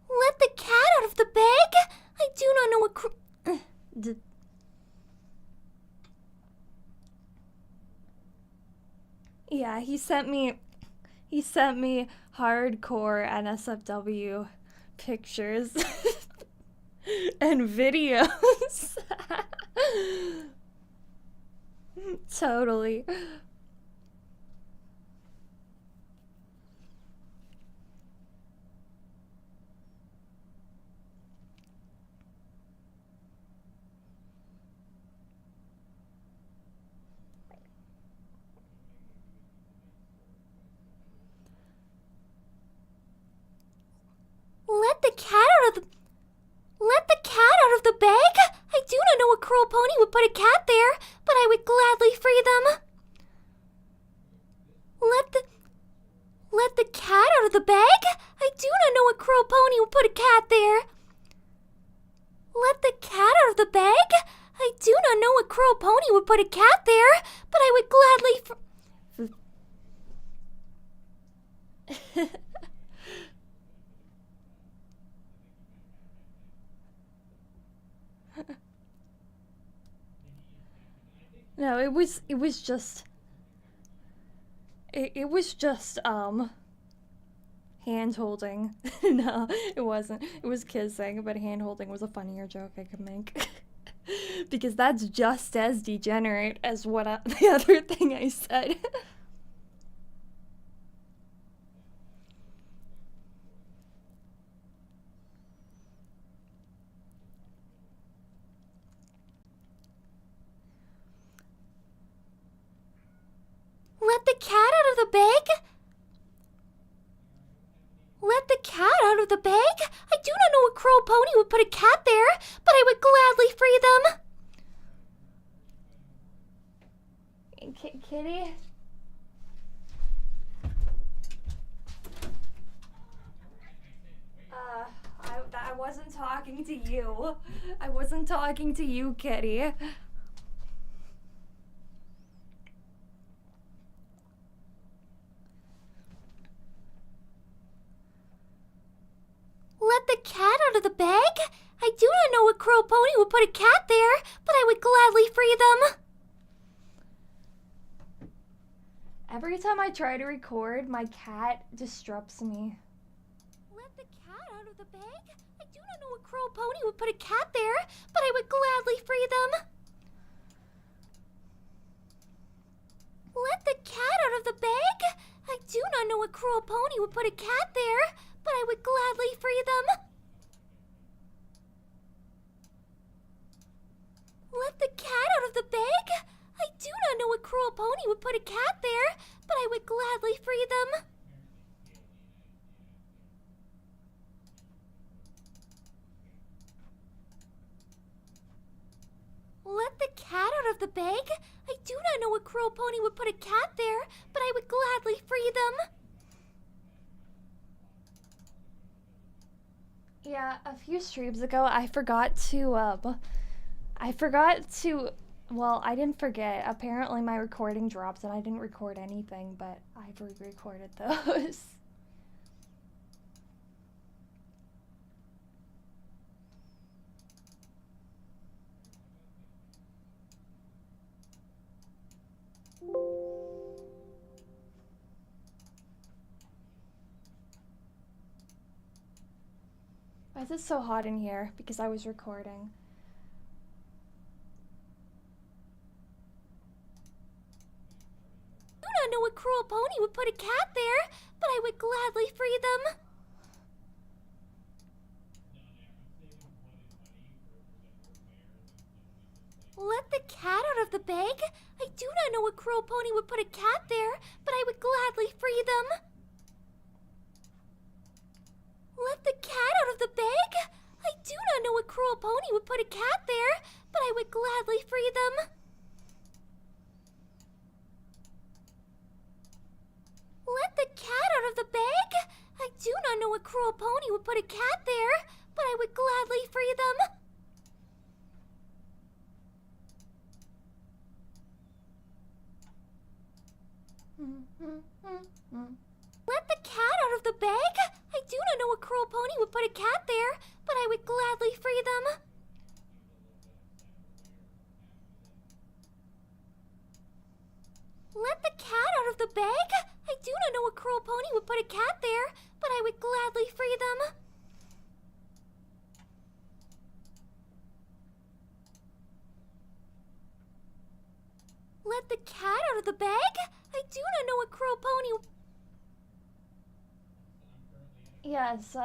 [SPEAKER 1] Let the cat out of the bag? I do not know a Yeah, he sent me hardcore NSFW pictures and videos. Totally. Let the cat out of the... Let the cat out of the bag? I do not know a cruel pony would put a cat there, but I would gladly free them. Let the cat out of the bag? I do not know a cruel pony would put a cat there. Let the cat out of the bag? I do not know a cruel pony would put a cat there, but I would gladly No, it was just hand holding. No, it wasn't. It was kissing, but hand holding was a funnier joke I could make. Because that's just as degenerate as the other thing I said. Let the cat out of the bag? Let the cat out of the bag? I do not know a cruel pony would put a cat there, but I would gladly free them. Kitty? I wasn't talking to you. I wasn't talking to you, Kitty. Let the cat out of the bag? I do not know a cruel pony would put a cat there, but I would gladly free them. Every time I try to record, my cat disrupts me. Let the cat out of the bag? I do not know a cruel pony would put a cat there, but I would gladly free them. Let the cat out of the bag? I do not know a cruel pony would put a cat there, but I would gladly free them. Let the cat out of the bag? I do not know a cruel pony would put a cat there, but I would gladly free them. Let the cat out of the bag? I do not know a cruel pony would put a cat there, but I would gladly free them. Yeah, a few streams ago, I forgot to, well, I didn't forget. Apparently my recording dropped and I didn't record anything, but I've re-recorded those. is it so hot in here? Because I was recording.
[SPEAKER 2] I do not know a cruel pony would put a cat there, but I would gladly free them. Let the cat out of the bag? I do not know a cruel pony would put a cat there, but I would gladly free them. Let the cat out of the bag? I do not know a cruel pony would put a cat there, but I would gladly free them. Let the cat out of the bag? I do not know a cruel pony would put a cat there, but I would gladly free them. Let the cat out of the bag? I do not know a cruel pony would put a cat there, but I would gladly free them. Let the cat out of the bag? I do not know a cruel pony would put a cat there, but I would gladly free them. Let the cat out of the bag? I do not know a cruel pony.
[SPEAKER 1] Yes,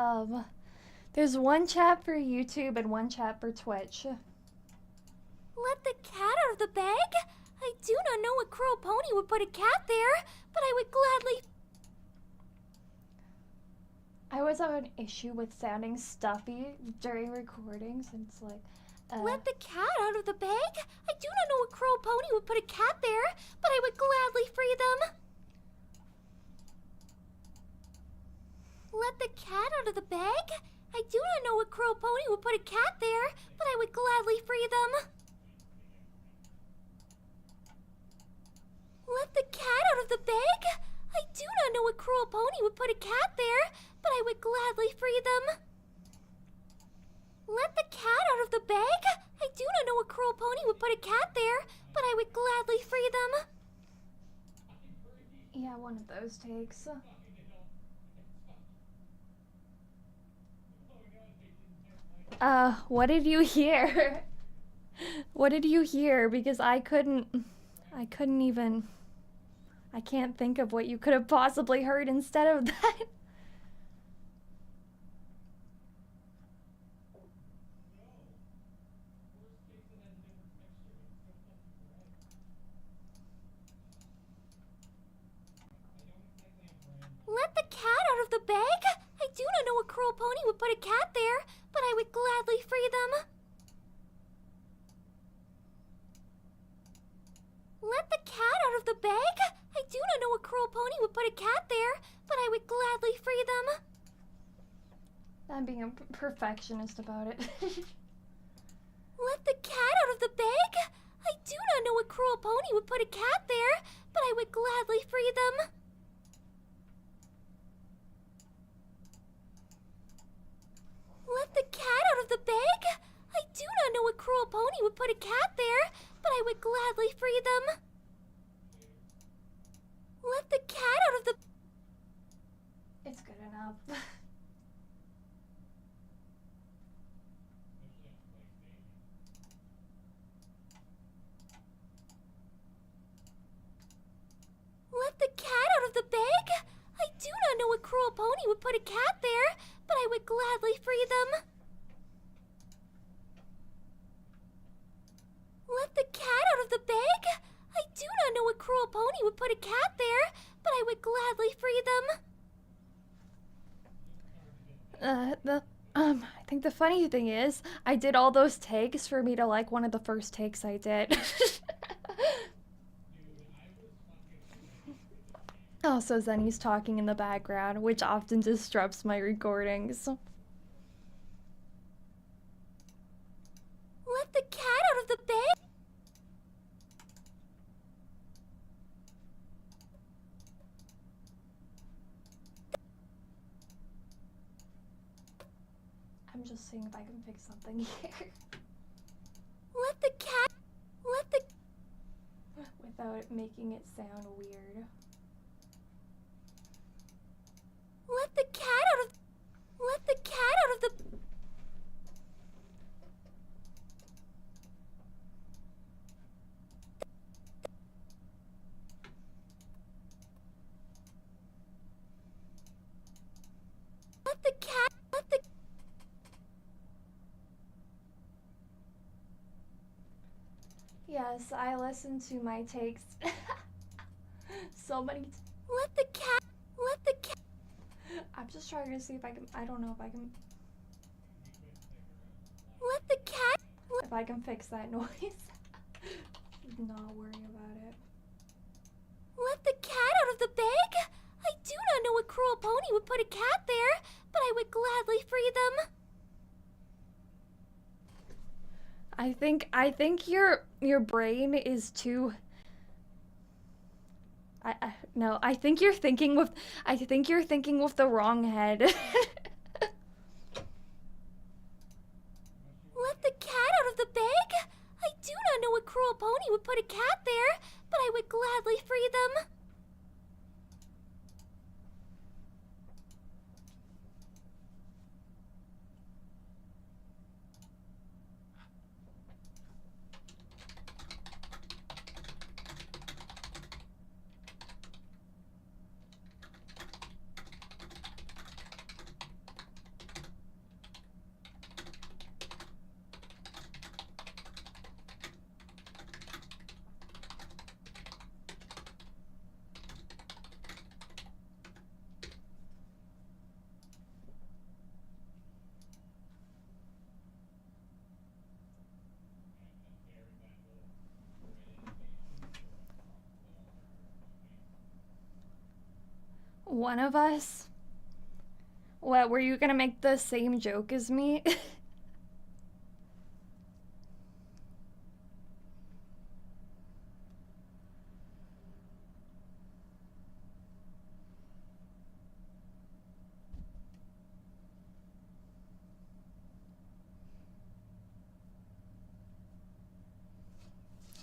[SPEAKER 1] there's one chat for YouTube and one chat for Twitch.
[SPEAKER 2] Let the cat out of the bag? I do not know a cruel pony would put a cat there, but I would gladly...
[SPEAKER 1] I always have an issue with sounding stuffy during recordings, and it's like,
[SPEAKER 2] Let the cat out of the bag? I do not know a cruel pony would put a cat there, but I would gladly free them. Let the cat out of the bag? I do not know a cruel pony would put a cat there, but I would gladly free them. Let the cat out of the bag? I do not know a cruel pony would put a cat there, but I would gladly free them. Let the cat out of the bag? I do not know a cruel pony would put a cat there, but I would gladly free them.
[SPEAKER 1] yeah, one of those takes. What did you hear? What did you hear? Because I couldn't even, I can't think of what you could have possibly heard instead of that.
[SPEAKER 2] Let the cat out of the bag? I do not know a cruel pony would put a cat there, but I would gladly free them. Let the cat out of the bag? I do not know a cruel pony would put a cat there, but I would gladly free them.
[SPEAKER 1] I'm being a perfectionist about it.
[SPEAKER 2] Let the cat out of the bag? I do not know a cruel pony would put a cat there, but I would gladly free them. Let the cat out of the bag? I do not know a cruel pony would put a cat there, but I would gladly free them. Let the cat out of the...
[SPEAKER 1] It's good enough.
[SPEAKER 2] Let the cat out of the bag? I do not know a cruel pony would put a cat there, but I would gladly free them. Let the cat out of the bag? I do not know a cruel pony would put a cat there, but I would gladly free them.
[SPEAKER 1] I think the funny thing is, I did all those takes for me to like one of the first takes I did. Also, Zenny's talking in the background, which often disrupts my recordings.
[SPEAKER 2] Let the cat out of the bag?
[SPEAKER 1] I'm just seeing if I can fix something here.
[SPEAKER 2] Let the cat... Let the...
[SPEAKER 1] Without making it sound weird.
[SPEAKER 2] Let the cat out of... Let the cat out of the...
[SPEAKER 1] Yes, I listen to my takes so many
[SPEAKER 2] Let the cat. Let the cat.
[SPEAKER 1] I'm just trying to see if I can. I don't know if I can.
[SPEAKER 2] Let the cat.
[SPEAKER 1] If I can fix that noise. Not worry about it.
[SPEAKER 2] Let the cat out of the bag? I do not know a cruel pony would put a cat there, but I would gladly free them.
[SPEAKER 1] I think your brain is too. No. I think you're thinking with. I think you're thinking with the wrong head.
[SPEAKER 2] Let the cat out of the bag? I do not know a cruel pony would put a cat there, but I would gladly free them.
[SPEAKER 1] One of us. What? Were you gonna make the same joke as me?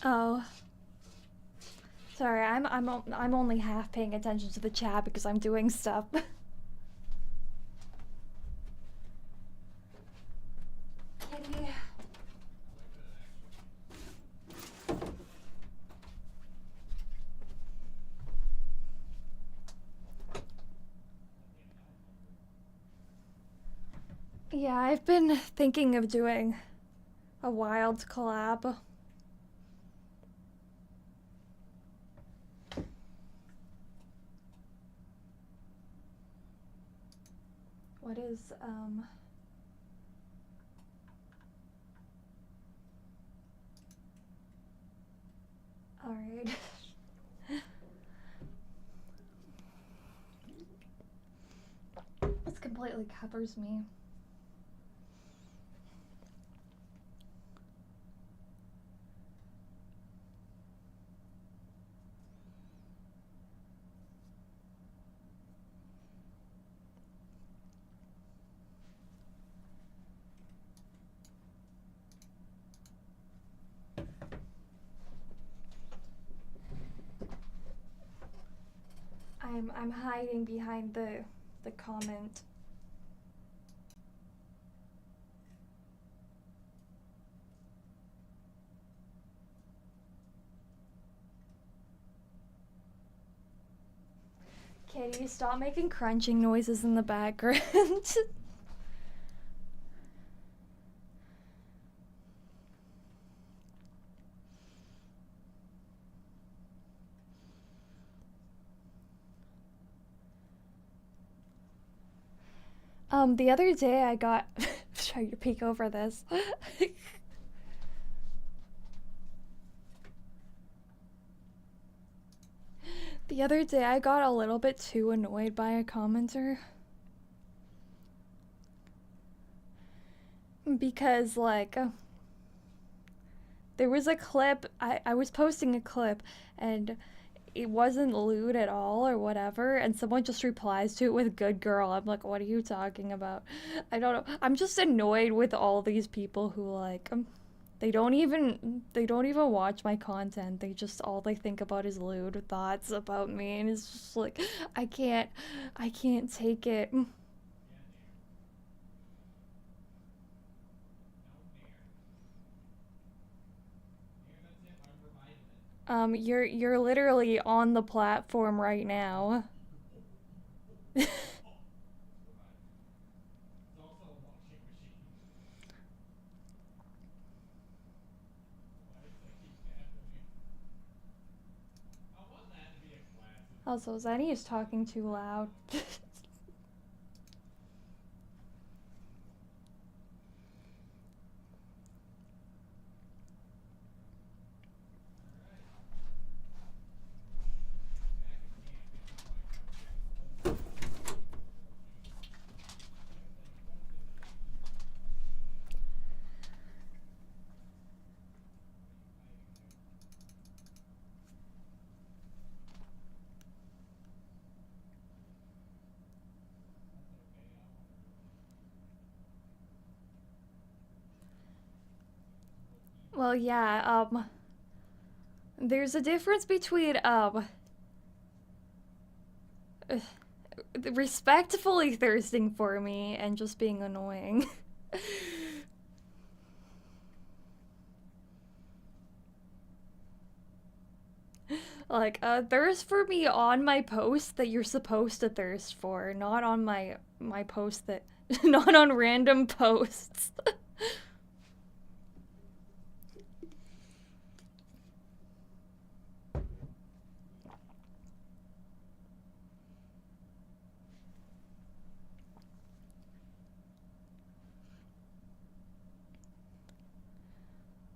[SPEAKER 1] Oh. Sorry, I'm only half paying attention to the chat because I'm doing stuff. Kitty. Yeah, I've been thinking of doing a wild collab. What is, alright. This completely covers me. I'm hiding behind the comment. Kitty, stop making crunching noises in the background. The other day I got trying to peek over this. The other day I got a little bit too annoyed by a commenter. Because like there was a clip, I was posting a clip and it wasn't lewd at all or whatever, and someone just replies to it with "good girl." I'm like, what are you talking about? I don't know. I'm just annoyed with all these people who like they don't even watch my content. They just all they think about is lewd thoughts about me, and it's just like I can't take it. You're literally on the platform right now. Also, Zenny is talking too loud. Well, yeah, there's a difference between, respectfully thirsting for me and just being annoying. Like, thirst for me on my post that you're supposed to thirst for, not on my post that, not on random posts.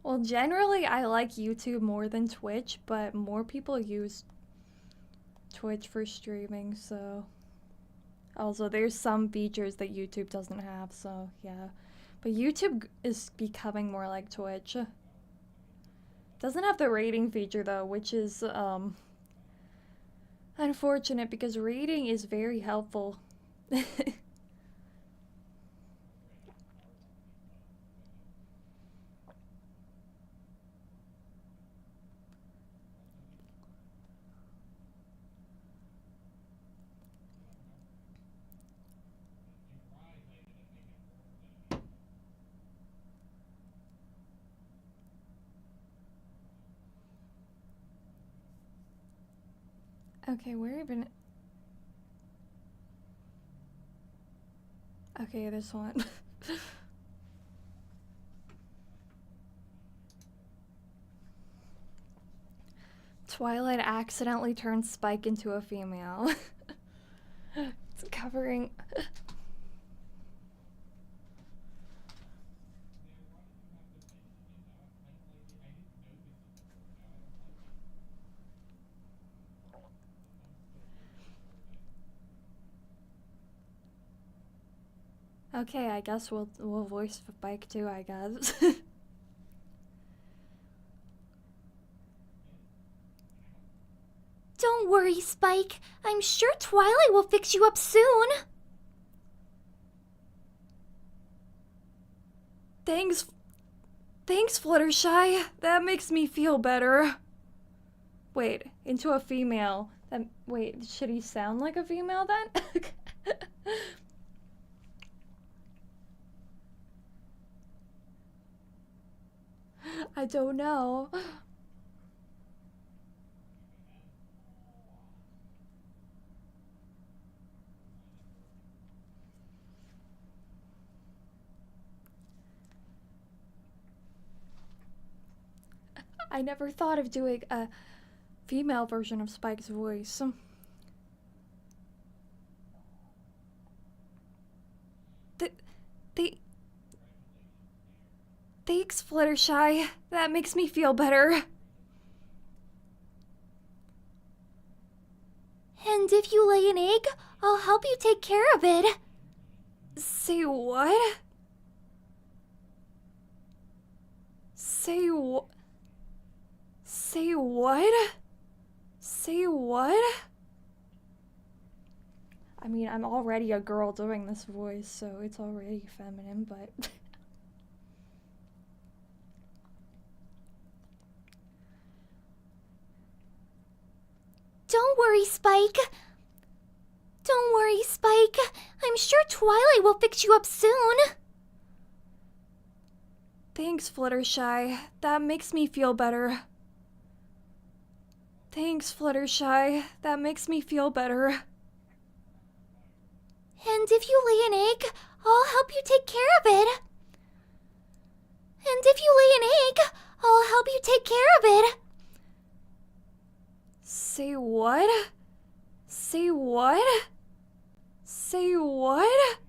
[SPEAKER 1] Well, generally, I like YouTube more than Twitch, but more people use Twitch for streaming, so... Also, there's some features that YouTube doesn't have, so yeah. But YouTube is becoming more like Twitch. Doesn't have the rating feature, though, which is, unfortunate, because rating is very helpful. Okay, where even... Okay, this one. Twilight accidentally turned Spike into a female. It's covering... Okay, I guess we'll voice Spike too, I guess.
[SPEAKER 2] Don't worry, Spike. I'm sure Twilight will fix you up soon.
[SPEAKER 1] Thanks, Fluttershy. That makes me feel better. Wait, into a female. Wait, should he sound like a female then? I don't know. I never thought of doing a female version of Spike's voice. Thanks, Fluttershy. That makes me feel better.
[SPEAKER 2] And if you lay an egg, I'll help you take care of it.
[SPEAKER 1] Say what? Say what? Say what? Say what? I mean, I'm already a girl doing this voice, so it's already feminine, but...
[SPEAKER 2] Don't worry, Spike. Don't worry, Spike. I'm sure Twilight will fix you up soon.
[SPEAKER 1] Thanks, Fluttershy. That makes me feel better. Thanks, Fluttershy. That makes me feel better.
[SPEAKER 2] And if you lay an egg, I'll help you take care of it. And if you lay an egg, I'll help you take care of it.
[SPEAKER 1] Say what? Say what? Say what?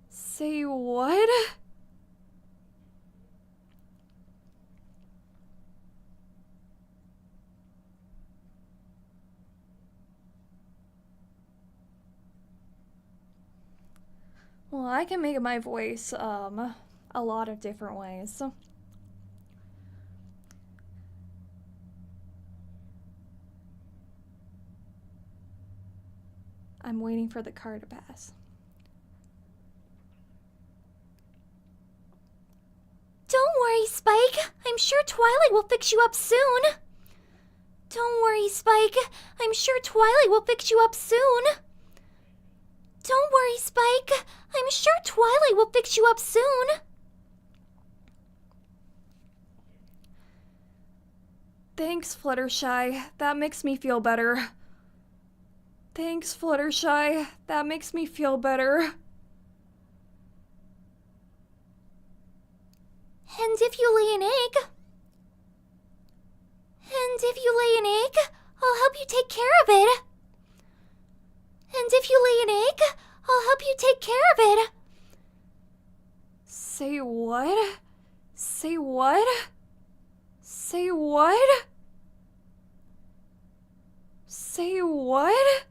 [SPEAKER 1] Say what? Well, I can make my voice, a lot of different ways. I'm waiting for the car to pass.
[SPEAKER 2] Don't worry, Spike. I'm sure Twilight will fix you up soon. Don't worry, Spike. I'm sure Twilight will fix you up soon. Don't worry, Spike. I'm sure Twilight will fix you up soon.
[SPEAKER 1] Thanks, Fluttershy. That makes me feel better. Thanks, Fluttershy. That makes me feel better.
[SPEAKER 2] And if you lay an egg... And if you lay an egg, I'll help you take care of it. And if you lay an egg, I'll help you take care of it.
[SPEAKER 1] Say what? Say what? Say what? Say what?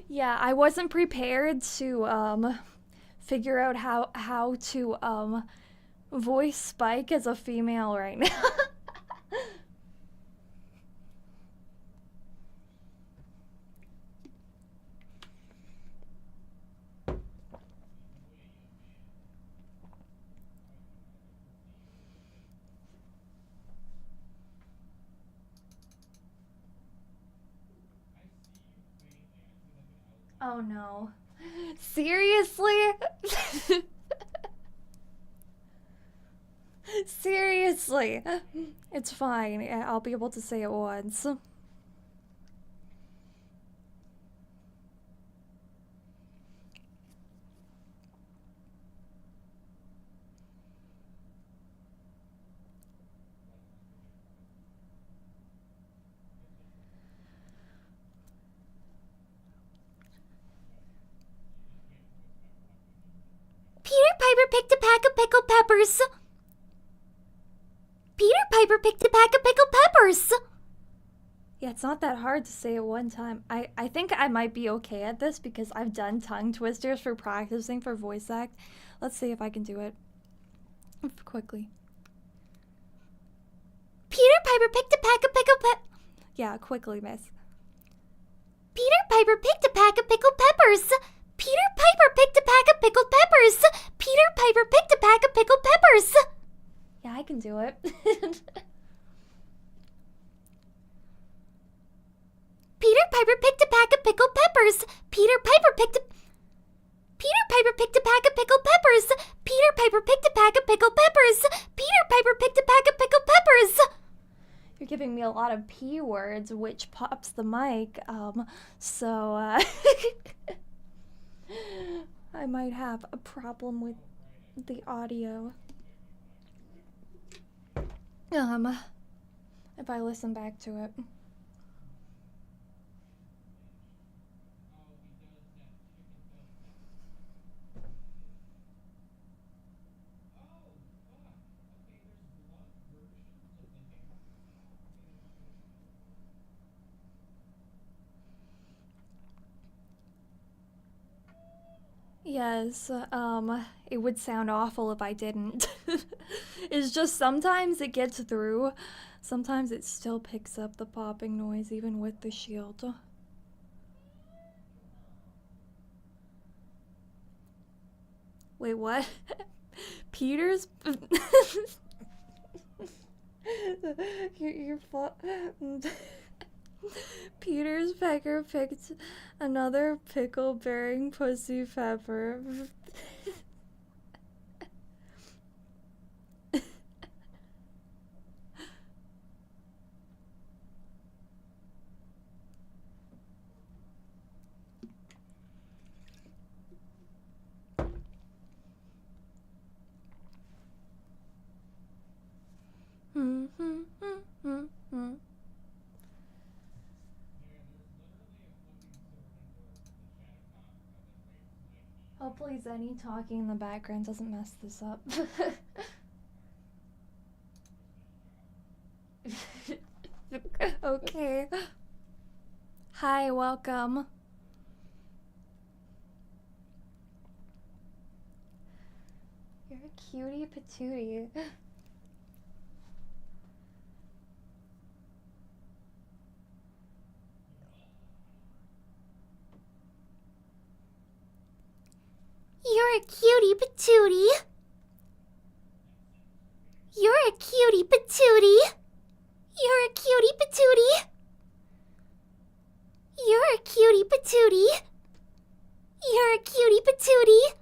[SPEAKER 1] Yeah, I wasn't prepared to figure out how to voice Spike as a female right now. Oh no. Seriously? Seriously. It's fine. I'll be able to say it once.
[SPEAKER 2] Peter Piper picked a pack of pickled peppers. Peter Piper picked a pack of pickled peppers.
[SPEAKER 1] Yeah, it's not that hard to say it one time. I think I might be okay at this because I've done tongue twisters for practicing for voice act. Let's see if I can do it quickly.
[SPEAKER 2] Peter Piper picked a pack of pickled
[SPEAKER 1] Yeah, quickly, miss.
[SPEAKER 2] Peter Piper picked a pack of pickled peppers. Peter Piper picked a pack of pickled peppers. Peter Piper picked a pack of pickled peppers.
[SPEAKER 1] Yeah, I can do it.
[SPEAKER 2] Peter Piper picked a pack of pickled peppers. Peter Piper picked a pack of pickled peppers. Peter Piper picked a pack of pickled peppers. Peter Piper picked a pack of pickled peppers.
[SPEAKER 1] You're giving me a lot of P words, which pops the mic. So I might have a problem with the audio. If I listen back to it. Yes, it would sound awful if I didn't. It's just sometimes it gets through. Sometimes it still picks up the popping noise even with the shield. Wait, what? Peter's... You're Peter's pecker picked another pickle-bearing pussy pepper. Hopefully Zenny talking in the background doesn't mess this up. Okay. Hi, welcome. You're a cutie patootie.
[SPEAKER 2] You're a cutie patootie. You're a cutie patootie. You're a cutie patootie. You're a cutie patootie. You're a cutie patootie.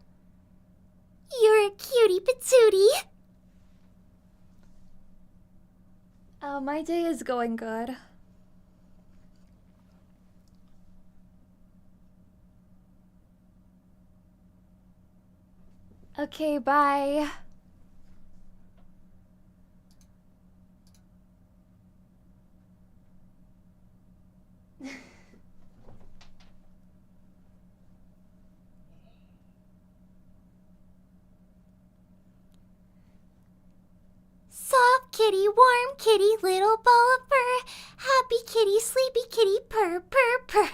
[SPEAKER 2] You're a cutie patootie.
[SPEAKER 1] My day is going good. Okay, bye.
[SPEAKER 2] Soft kitty, warm kitty, little ball of fur. Happy kitty, sleepy kitty, purr, purr, purr.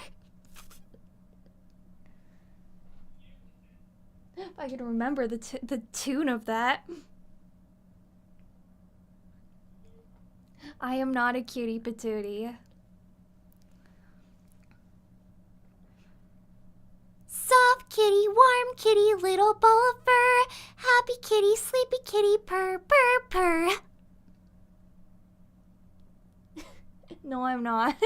[SPEAKER 1] If I can remember the tune of that. I am not a cutie patootie.
[SPEAKER 2] Soft kitty, warm kitty, little ball of fur. Happy kitty, sleepy kitty, purr, purr, purr.
[SPEAKER 1] No, I'm not.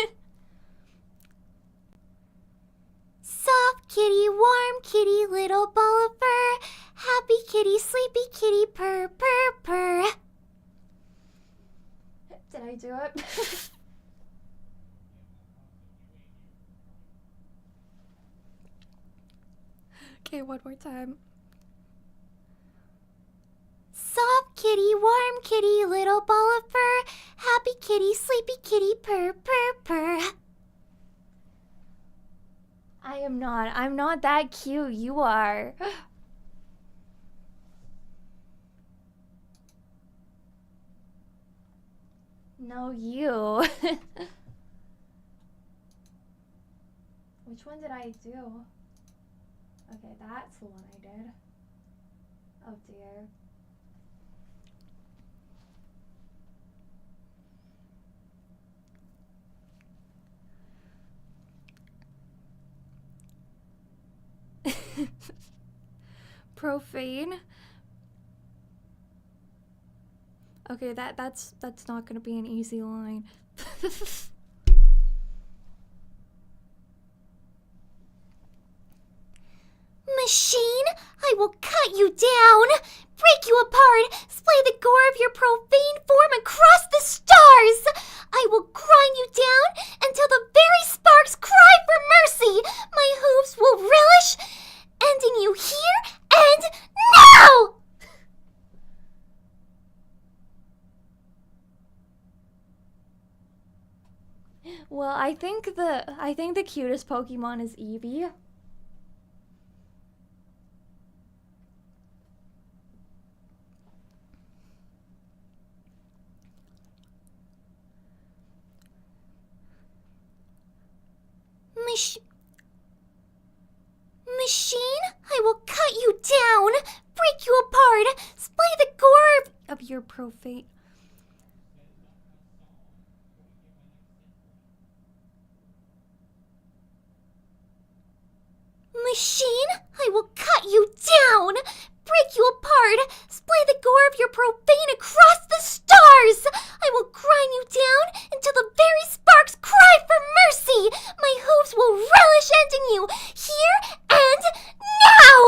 [SPEAKER 2] Soft kitty, warm kitty, little ball of fur. Happy kitty, sleepy kitty, purr, purr, purr.
[SPEAKER 1] Did I do it? Okay, one more time.
[SPEAKER 2] Soft kitty, warm kitty, little ball of fur. Happy kitty, sleepy kitty, purr, purr, purr.
[SPEAKER 1] I am not. I'm not that cute. You are. No, you. Which one did I do? Okay, that's the one I did. Oh dear. Profane. Okay, that's not gonna be an easy line.
[SPEAKER 2] Machine, I will cut you down, break you apart, splay the gore of your profane form across the stars. I will grind you down until the very sparks cry for mercy. My hooves will relish, ending you here and now.
[SPEAKER 1] Well, I think the cutest Pokemon is Eevee.
[SPEAKER 2] Machine, I will cut you down, break you apart, splay the gore
[SPEAKER 1] Of your profane.
[SPEAKER 2] Machine, I will cut you down, break you apart, splay the gore of your profane across the stars. I will grind you down until the very sparks cry for mercy. My hooves will relish ending you here and now.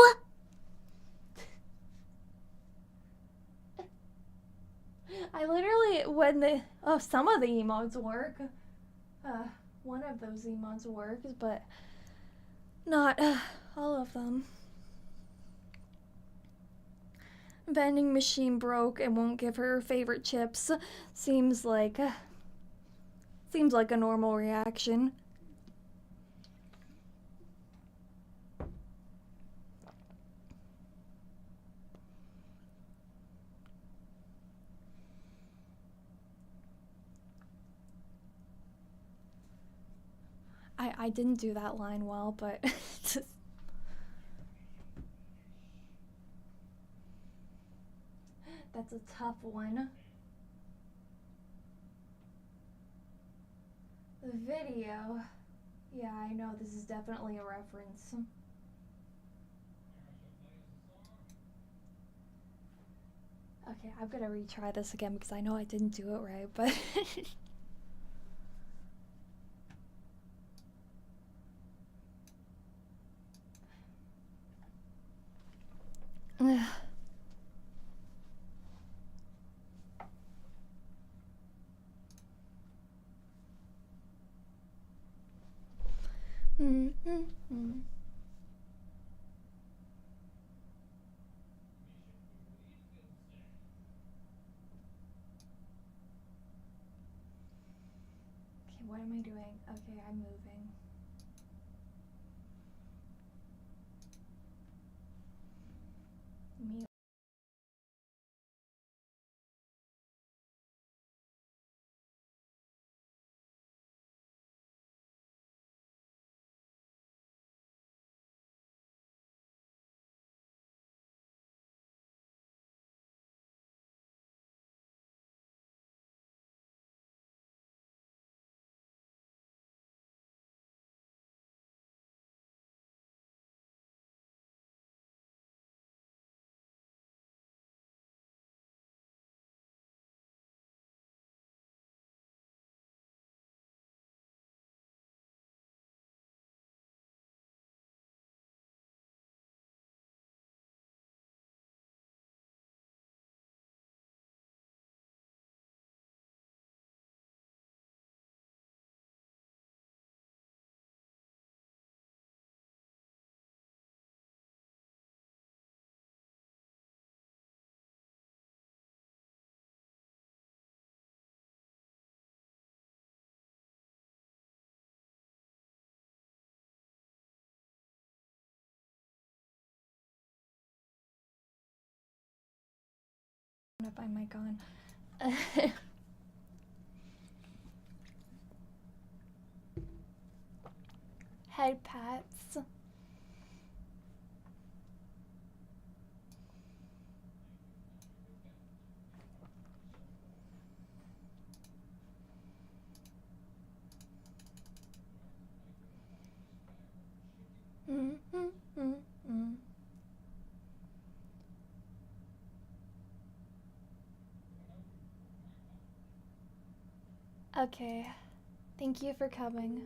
[SPEAKER 1] I literally, some of the emotes work. One of those emotes works, but not all of them. Vending machine broke and won't give her favorite chips. Seems like a normal reaction. I didn't do that line well, but that's a tough one. The video. Yeah, I know, this is definitely a reference. Okay, I'm gonna retry this again because I know I didn't do it right, but Okay, what am I doing? Okay, I'm moving. Me. I'm gonna find my gun. Head pats. Okay, thank you for coming.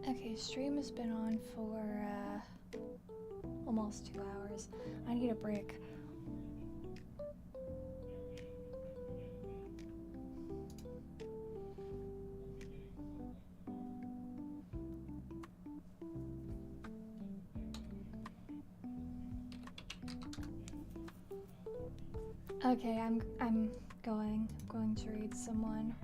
[SPEAKER 1] Okay, stream has been on for almost 2 hours. I need a break. Okay, I'm going to read someone.